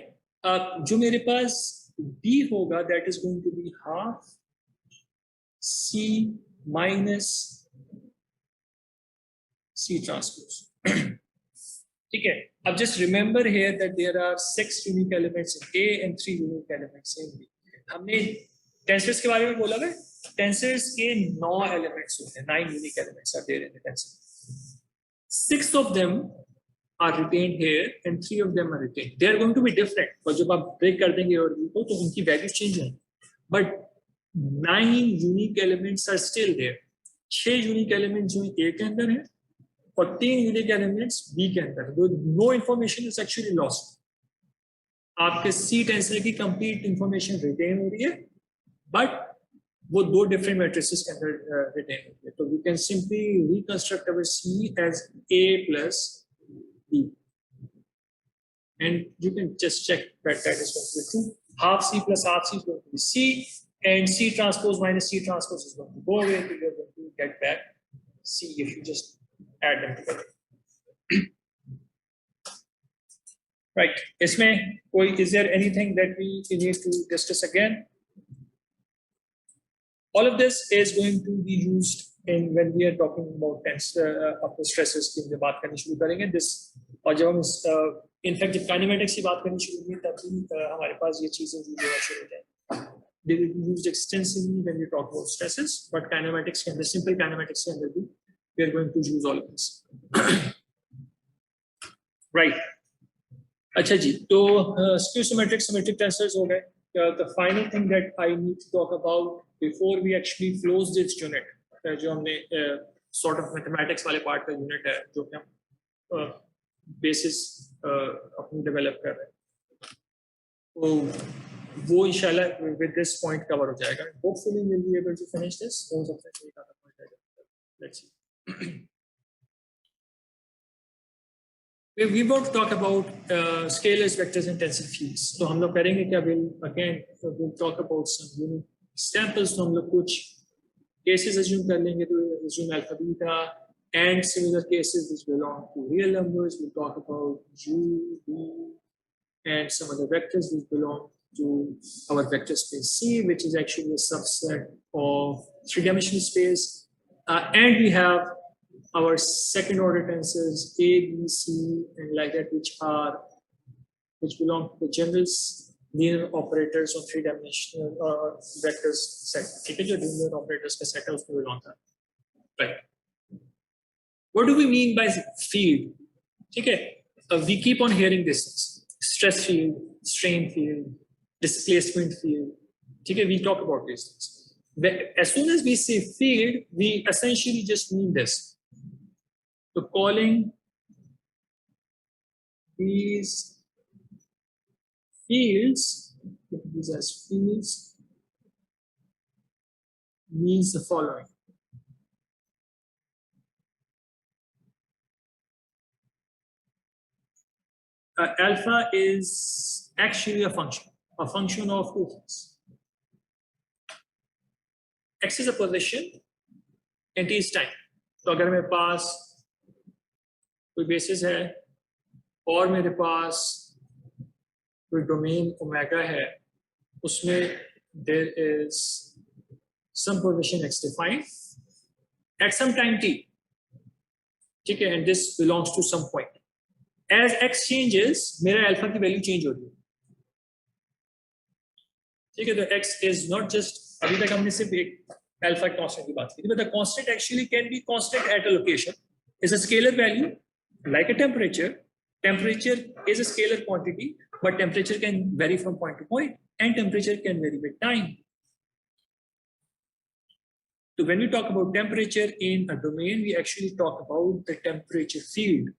जो मेरे पास D होगा that is going to be half C minus C transpose. ठीक है, अब just remember here that there are 6 unique elements in A and 3 unique elements in B. हमने tensors के बारे में बोला है, tensors के 9 elements होते हैं, 9 unique elements are there in the tensor. 6 of them are retained here and 3 of them are retained. They are going to be different. और जब आप break कर देंगे और तो उनकी values change होंगी. But 9 unique elements are still there. 6 unique elements जो A के अंदर है और 3 unique elements B के अंदर है. No information is actually lost. आपके C tensor की complete information retain हो रही है, but वो 2 different matrices के अंदर retain हो रही है. तो we can simply reconstruct our C as A plus B. And you can just check that that is going to be true. Half C plus half C is going to be C, and C transpose minus C transpose is going to go away. So you're going to get back C if you just add them together. Right. Is there anything that we need to discuss again? All of this is going to be used in when we are talking about upper stresses की जब बात करनी शुरू करेंगे this और जब हम in fact जब काइनेमेटिक्स की बात करनी शुरू हुई तब भी हमारे पास ये चीजें यूज होना शुरू हो जाएंगी. They will be used extensively when we talk about stresses, but kinematics के अंदर simple kinematics के अंदर भी we are going to use all of this. Right. अच्छा जी, तो skew symmetric symmetric tensors हो गए. The final thing that I need to talk about before we actually close this unit, जो हमने sort of mathematics वाले part का unit है जो कि हम basis अपनी develop कर रहे हैं, तो वो इंशाल्लाह with this point cover हो जाएगा. Hopefully we'll be able to finish this. हो सकता है एक आधा point रह जाए. Let's see. We want to talk about scalars, vectors, and tensor fields. तो हम लोग करेंगे क्या? We'll talk about some unique samples. तो हम लोग कुछ cases assume कर लेंगे. तो assume alpha beta and similar cases which belong to real numbers. We'll talk about U, B, and some other vectors which belong to our vector space C, which is actually a subset of three-dimensional space. And we have our second order tensors A, B, C, and like that, which belong to the general linear operators of three-dimensional vectors set. ठीक है, जो linear operators का set है उसमें belong था. Right. What do we mean by field? ठीक है, we keep on hearing this: stress field, strain field, displacement field. ठीक है, we talk about these things. As soon as we say field, we essentially just mean this. So calling these fields, these as fields, means the following. Alpha is actually a function of two things. X is a position and t is time. तो अगर मेरे पास कोई basis है और मेरे पास कोई domain omega है, उसमें there is some position x defined at some time t. ठीक है, and this belongs to some point. As x changes, मेरा alpha की value change हो रही है. ठीक है, तो x is not just, अभी तक हमने सिर्फ एक alpha constant की बात की थी, but the constant actually can be constant at a location. It's a scalar value like a temperature. Temperature is a scalar quantity, but temperature can vary from point to point, and temperature can vary with time. So when we talk about temperature in a domain, we actually talk about the temperature field.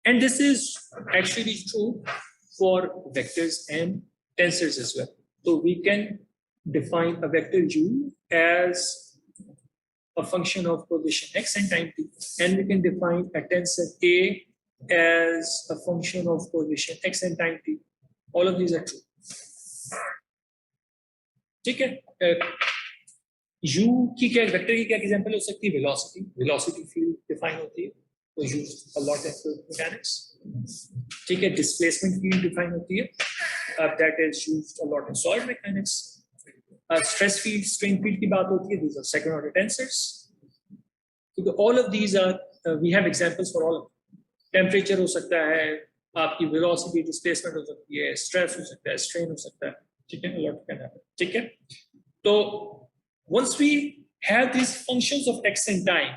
And this is actually true for vectors and tensors as well. So we can define a vector u as a function of position x and time t, and we can define a tensor a as a function of position x and time t. All of these are true. ठीक है, u की क्या vector की क्या example हो सकती है? Velocity field define होती है, तो used a lot in fluid mechanics. ठीक है, डिस्प्लेसमेंट फील्ड डिफाइन होती है, that is used a lot in solid mechanics. Stress field, strain field की बात होती है, these are second order tensors. So all of these are we have examples for all of them. Temperature हो सकता है, आपकी वेलोसिटी डिस्प्लेसमेंट हो सकती है, स्ट्रेस हो सकता है, स्ट्रेन हो सकता है. ठीक है, लॉट कैन हैपन. ठीक है, तो once we have these functions of x and time,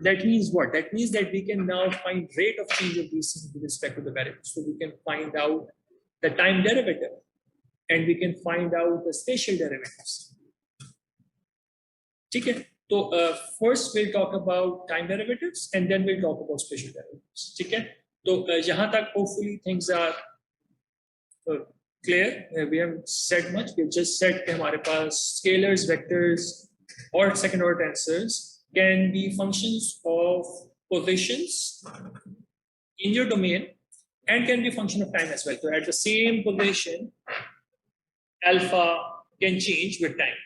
that means what? That means that we can now find rate of change of these things with respect to the variables. So we can find out the time derivative and we can find out the spatial derivatives. ठीक है, तो first we'll talk about time derivatives and then we'll talk about spatial derivatives. ठीक है, तो यहाँ तक hopefully things are clear. We haven't said much. We've just said कि हमारे पास scalars, vectors or second order tensors can be functions of positions in your domain and can be a function of time as well. So at the same position, alpha can change with time,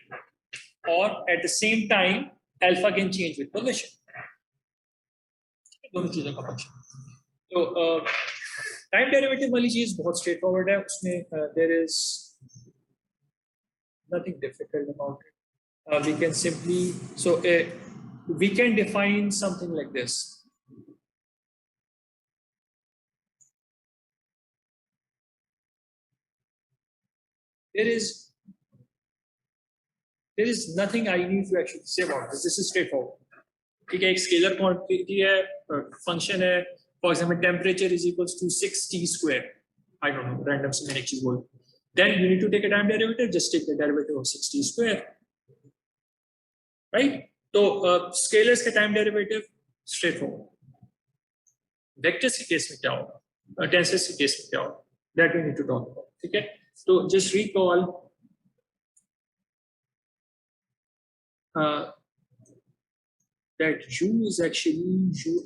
or at the same time, alpha can change with position. दोनों चीजों का function. तो time derivative वाली चीज बहुत straightforward है, उसमें there is nothing difficult about it. We can simply, so we can define something like this. There is nothing I need to actually say about this. This is straightforward. ठीक है, एक scalar quantity है, function है. For example, temperature is equals to 6t square. I don't know, random से मैंने एक चीज बोल. Then you need to take a time derivative. Just take the derivative of 6t square. Right? तो scalars का time derivative straightforward. Vectors के case में क्या होगा, टेंसर्स के केस में क्या होगा, that we need to talk about. ठीक है, तो just recall that u is actually ui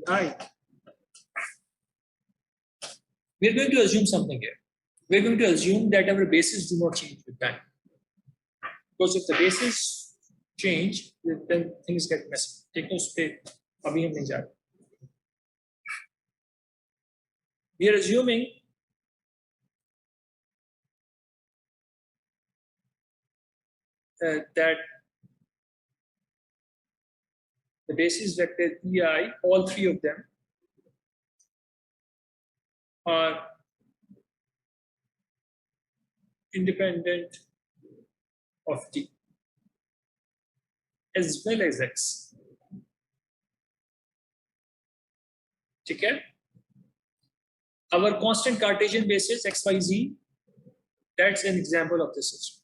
vi. We are going to assume something here. We are going to assume that our bases do not change with time, because if the bases change, then things get messy. ठीक है, उस पे अभी हम नहीं जा रहे. We are assuming that the basis vector ei, all three of them, are independent of t as well as x. ठीक है, our constant Cartesian basis xyz, that's an example of this system.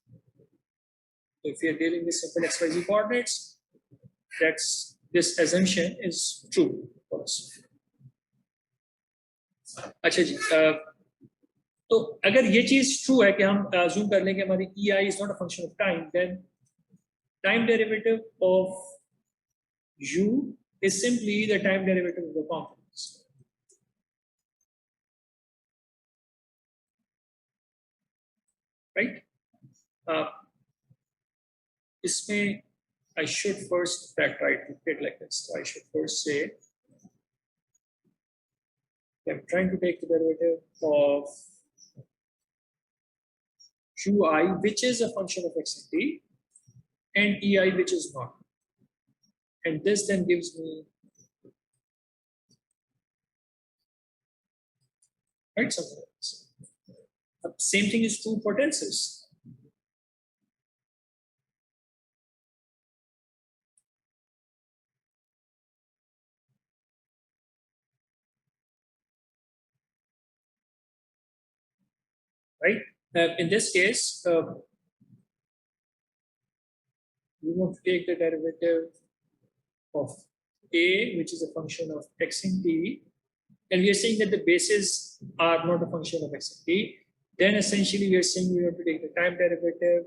So if we are dealing with simple xyz coordinates, that's this assumption is true for us. अच्छा जी, तो अगर ये चीज true है कि हम assume कर लेंगे हमारी ei is not a function of time, then time derivative of u is simply the time derivative of the components. Right? इसमें I should first factorize it like this. So I should first say I'm trying to take the derivative of ui, which is a function of x and t, and ei, which is not. And this then gives me, right, something like this. The same thing is true for tensors. Right? In this case, we want to take the derivative of a, which is a function of x and t, and we are saying that the bases are not a function of x and t, then essentially we are saying we have to take the time derivative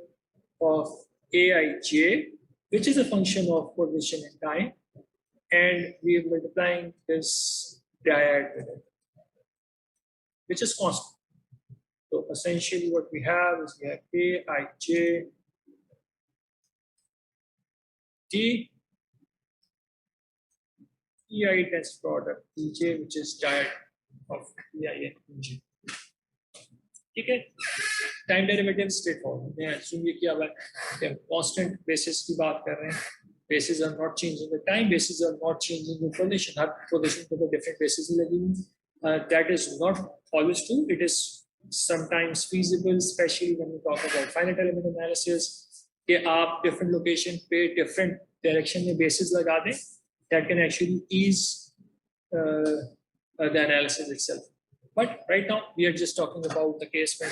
of aij, which is a function of position and time, and we are multiplying this dyad with it, which is constant. So essentially what we have is we have aij t ei test product ej, which is dyad of ei and ej. ठीक है, time derivative straightforward है, सुनिए कि अब constant basis की बात कर रहे हैं, bases are not changing the time, bases are not changing the position, her position पे तो different bases ही लगी हुई, that is not always true. It is sometimes feasible, especially when we talk about finite element analysis, कि आप different location पे different direction में bases लगा दें, that can actually ease the analysis itself. But right now we are just talking about the case when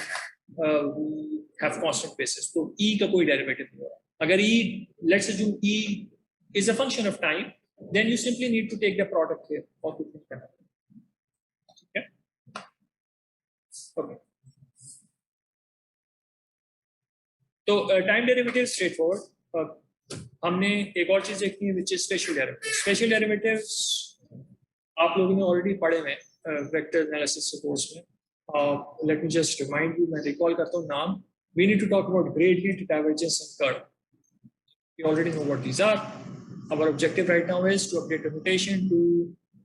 we have constant basis. So E का कोई derivative नहीं हो रहा. अगर E, let's assume E is a function of time, then you simply need to take the product here of the thing. Okay. Okay. तो time derivative straight forward. हमने एक और चीज देखी है which is special derivatives. Special derivatives आप लोगों ने ऑलरेडी पढ़े हुए वेक्टर एनालिसिस कोर्स में. Let me just remind you, मैं रिकॉल करता हूँ नाम. We need to talk about gradient, divergence and curve. You already know what these are. Our objective right now is to update the notation, to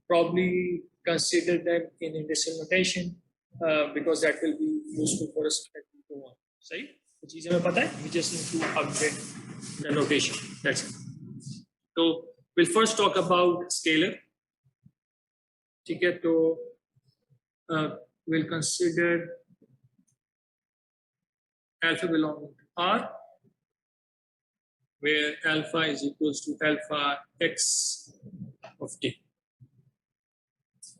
probably consider them in indices notation, because that will be useful for us as we go on. सही? तो चीजें हमें पता है. We just need to update the notation. That's it. So we'll first talk about scalar. ठीक है, तो we'll consider alpha belonging to R, where alpha is equals to alpha x of t.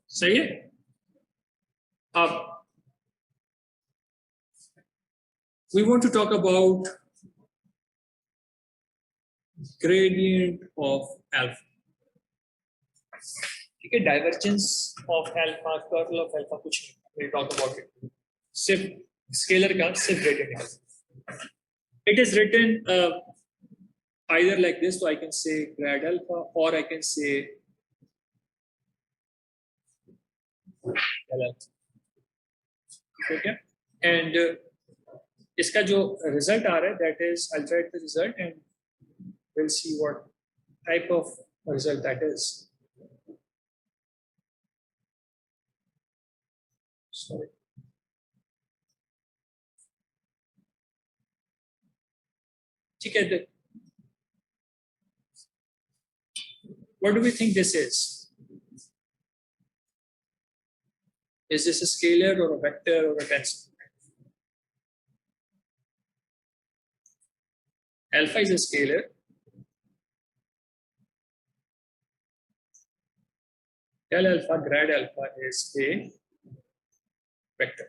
सही है? अब we want to talk about gradient of alpha. ठीक है, divergence of alpha, curl of alpha कुछ नहीं. We'll talk about it. सिर्फ scalar का सिर्फ gradient है. It is written either like this, so I can say grad alpha, or I can say L alpha. Okay, and इसका जो result आ रहा है, that is, I'll write the result and we'll see what type of result that is. Sorry. ठीक है, what do we think this is? Is this a scalar or a vector or a tensor? Alpha is a scalar. Del alpha, grad alpha is a vector.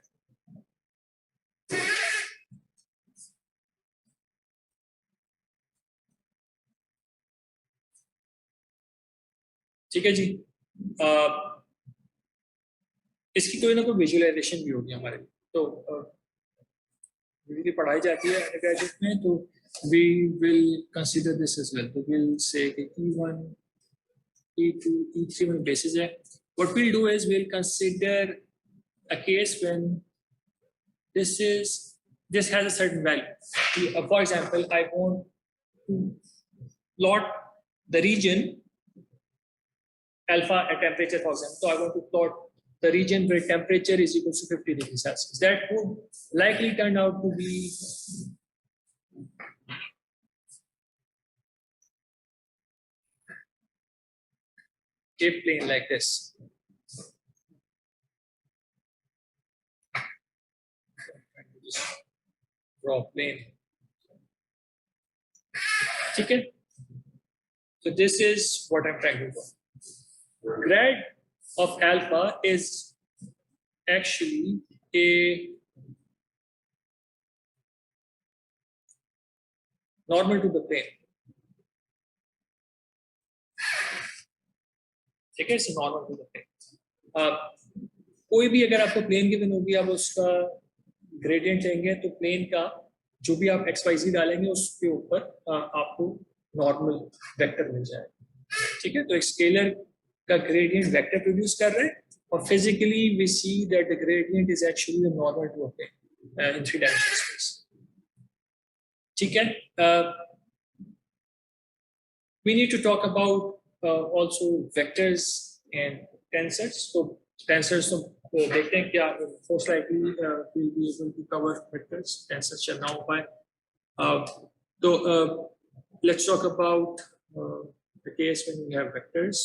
ठीक है जी. इसकी कोई ना कोई visualisation भी होगी हमारे. तो पढ़ाई जाती है अंडरग्रेजुएट में, तो we will consider this as well. So we'll say E1, E2, E3 में basis है. What we'll do is we'll consider a case when this has a certain value. For example, I want to plot the region alpha at temperature 1000. So I want to plot the region where temperature is equal to 50 degrees Celsius. That would likely turn out to be a plane like this. Draw plane. Okay. So this is what I'm trying to do. Grad of alpha is actually a normal to the plane. Okay, it's normal to the plane. कोई भी अगर आपको plane given होगी, आप उसका gradient लेंगे तो plane का जो भी आप XYZ डालेंगे उसके ऊपर आपको नॉर्मल वेक्टर मिल जाएगा। ठीक है, तो एक स्केलर का ग्रेडियंट वेक्टर प्रोड्यूस कर रहे हैं और physically we see that the gradient is actually the normal to a plane in 3-dimensional space. ठीक है, we need to talk about also vectors and tensors. So tensors, so देखते हैं क्या most likely we'll be able to cover vectors. Tensors shall now by. So let's talk about the case when we have vectors.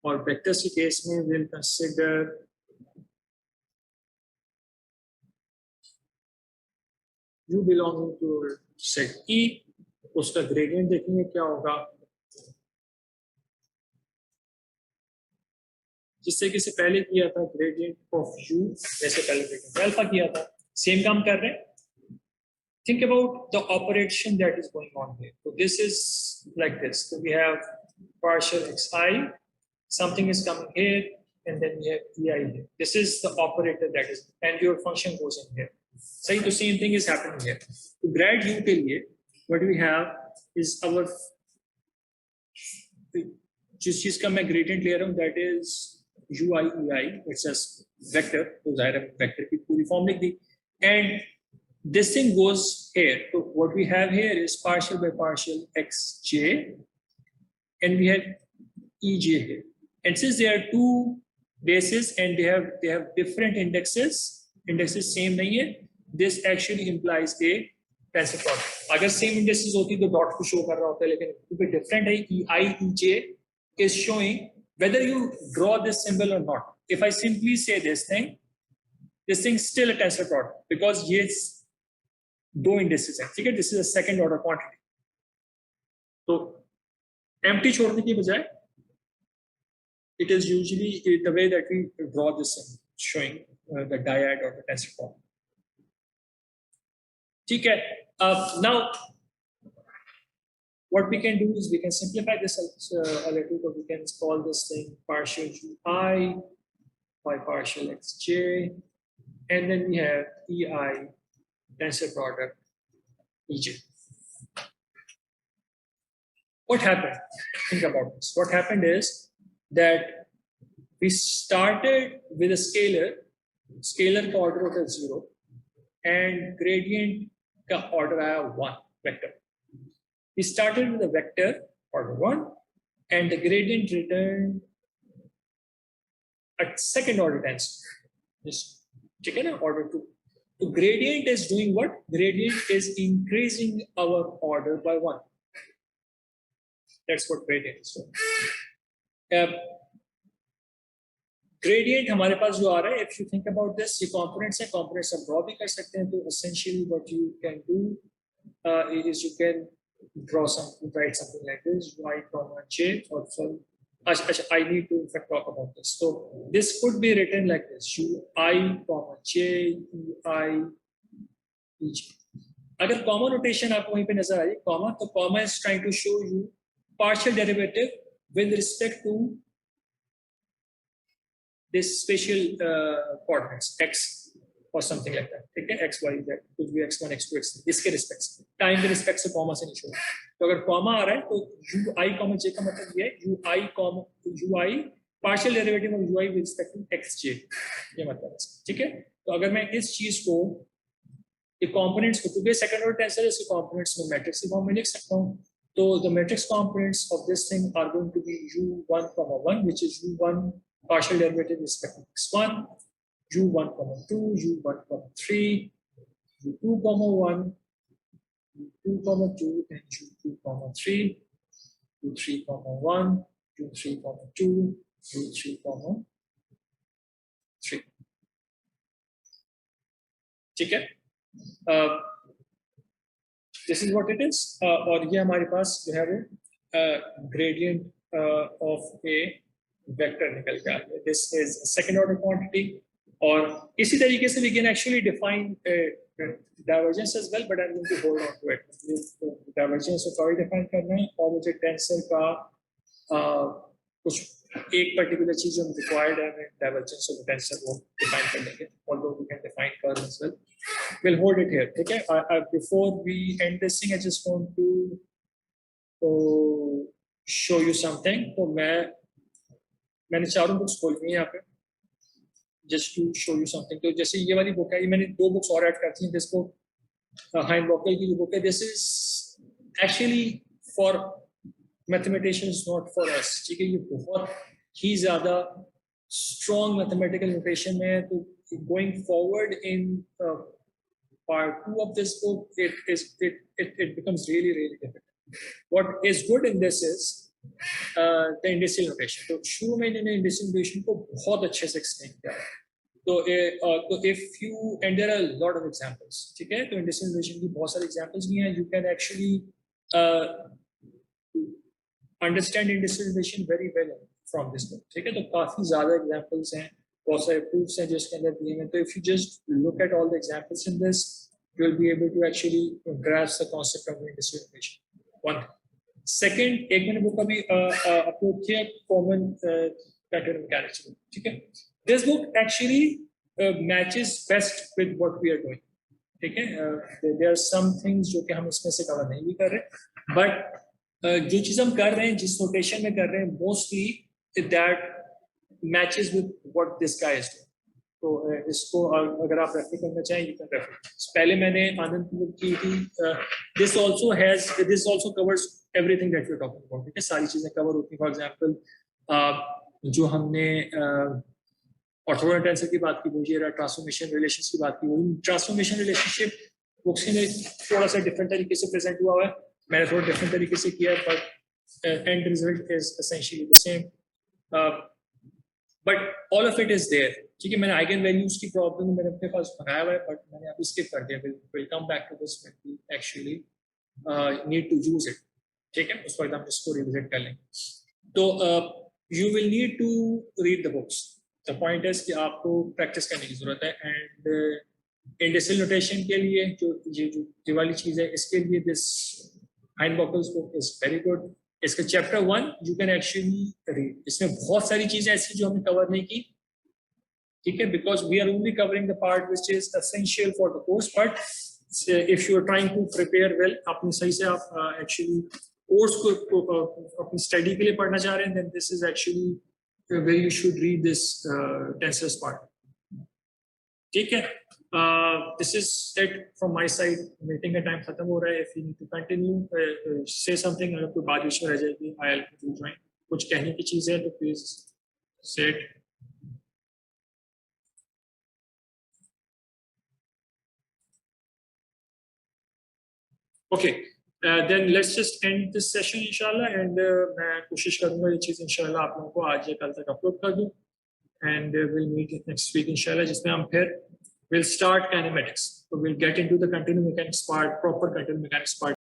Or vectors के case में we'll consider u belonging to set E. उसका gradient देखेंगे क्या होगा, जिससे कि से पहले किया था ग्रेडियंट ऑफ u, जैसे पहले ग्रेडियंट अल्फा किया था, सेम काम कर रहे हैं। Think about the operation that is going on here. तो this is like this, so we have partial xi, something is coming here and then we have ei here. This is the operator that is, and your function goes in here. सही, तो same thing is happening here. तो grad u के लिए what we have is our, जिस चीज का मैं gradient ले रहा हूँ that is ui ei, it's just vector, तो जाहिर है वेक्टर की पूरी फॉर्म लिख दी, and this thing goes here. So what we have here is partial by partial xj and we have ej here, and since there are two bases and they have different indexes same नहीं है, this actually implies a tensor product. अगर same indexes होती तो dot को show कर रहा होता है, लेकिन क्योंकि डिफरेंट है, ei ej is showing whether you draw this symbol or not. If I simply say this thing is still a tensor product because ये दो इंडेक्सेस हैं। ठीक है, this is a second order quantity. तो empty छोड़ने की बजाय it is usually the way that we draw this thing, showing the dyad or the tensor product. ठीक है, now what we can do is we can simplify this a little, but we can call this thing partial ui by partial xj, and then we have ei tensor product ej. What happened? Think about this. What happened is that we started with a scalar का order होता है 0 and gradient का order आया 1 vector. We started with a vector order 1 and the gradient returned at second order tensor. Just check it out, order 2. So gradient is doing what? Gradient is increasing our order by 1. That's what gradient is doing. Gradient हमारे पास जो आ रहा है, if you think about this, ये components हैं, components आप draw भी कर सकते हैं। तो essentially what you can do is you can draw something, write something like this, y comma j, or I need to in fact talk about this. So this could be written like this, ui comma j ui ej. अगर common notation आपको वहीं पे नजर आ रही है, comma, तो comma is trying to show you partial derivative with respect to this spatial coordinates x or something like that. ठीक है, x y z, कुछ भी x1 x2 x3 इसके रिस्पेक्ट से, टाइम के रिस्पेक्ट से कॉमा से नहीं छोड़। तो अगर कॉमा आ रहा है तो ui comma j का मतलब ये है ui comma ui partial derivative of ui with respect to xj, ये मतलब है। ठीक है, तो अगर मैं इस चीज को ये कंपोनेंट्स को, क्योंकि सेकंड ऑर्डर टेंसर इसके कंपोनेंट्स को मैट्रिक्स फॉर्म में लिख सकता हूं, तो the matrix components of this thing are going to be u1 1 which is u1 partial derivative with respect to x1, u1 2, u1 3, u2 1, u2 2, and u2 3, u3 1, u3 2, u3 3. ठीक है, this is what it is, और ये हमारे पास जो है वो gradient of a vector निकल के आ गया। This is second order quantity, और इसी तरीके से we can actually define divergence as well, but I am going to hold on to it. Divergence को थोड़ी डिफाइन करना है, और मुझे टेंसर का कुछ एक पर्टिकुलर चीज जो रिक्वायर्ड है हमें डाइवर्जेंस ऑफ टेंसर वो डिफाइन कर लेंगे, although we can define curve as well. We'll hold it here, ठीक है. Before we end this thing, I just want to show you something. तो मैंने चारों बुक्स खोली हैं यहाँ पे just to show you something. तो जैसे ये वाली बुक है, ये मैंने 2 बुक्स और ऐड करती हैं. जिसको हाइन वॉकल की जो बुक है, this is actually for mathematicians, not for us. ठीक है, ये बहुत ही ज्यादा strong mathematical notation है. तो going forward in part 2 of this book, it becomes really difficult. What is good in this is the indices notation. तो शुरू में इन्होंने indices notation को बहुत अच्छे से explain किया है. तो if you, and there are a lot of examples, ठीक है. तो indices notation की बहुत सारे examples भी हैं. You can actually understand indices notation very well from this book, ठीक है. तो काफी ज्यादा examples हैं, बहुत सारे proofs हैं जो इसके अंदर दिए हैं. तो if you just look at all the examples in this, you will be able to actually grasp the concept of indices notation. One. Second, एक मैंने book अभी अपलोड किया, common pattern mechanics, ठीक है. This book actually matches best with what we are doing, ठीक है. There are some things जो कि हम इसमें से cover नहीं भी कर रहे, but जो चीज हम कर रहे हैं, जिस नोटेशन में कर रहे हैं, mostly that matches with what this guy is doing. तो इसको अगर आप रेफर करना चाहें, यू कैन रेफर. पहले मैंने आनंद की बुक की थी. This also covers everything that we are talking about, ठीक है. सारी चीजें कवर होती हैं. फॉर एग्जांपल जो हमने ऑर्थोगोनल टेंसर की बात की, वो ट्रांसफॉर्मेशन रिलेशंस की बात की, वो ट्रांसफॉर्मेशन रिलेशनशिप बुक्स में थोड़ा सा डिफरेंट तरीके से प्रेजेंट हुआ है. मैंने थोड़ा डिफरेंट तरीके से किया, but end result is essentially the same. But all of it is there, ठीक है. मैंने आइगन वैल्यूज की प्रॉब्लम मैंने अपने पास बनाया हुआ है, बट मैंने अभी स्किप कर दिया. Will come back to this when we actually need to use it, ठीक है. उस वक्त हम इसको रिविजिट कर लेंगे. तो you will need to read the books. The point is कि आपको प्रैक्टिस करने की जरूरत है. एंड इंडिसल नोटेशन के लिए जो वाली चीज है, इसके लिए दिस हाइन वॉकल्स बुक इज वेरी गुड. इसका chapter 1 you can actually read. इसमें बहुत सारी चीजें ऐसी जो हमने कवर नहीं की, ठीक है, because we are only covering the part which is essential for the course. But if you are trying to prepare well, अपनी सही से आप एक्चुअली कोर्स को अपनी स्टडी के लिए पढ़ना चाह रहे हैं, then this is actually where you should read this tensors part, ठीक है. This is it from my side. Meeting का टाइम खत्म हो रहा है. If you need to continue, say something. अगर कोई बात इसमें रह जाएगी, I'll join. कुछ कहने की चीज़ है तो please say it. Okay, then let's just end this session inshallah. And मैं कोशिश करूँगा ये चीज़ inshallah आप लोगों को आज या कल तक अपलोड कर दूँ. And we'll meet next week inshallah, जिसमें हम फिर we'll start kinematics. So we'll get into the continuum mechanics part, proper continuum mechanics part.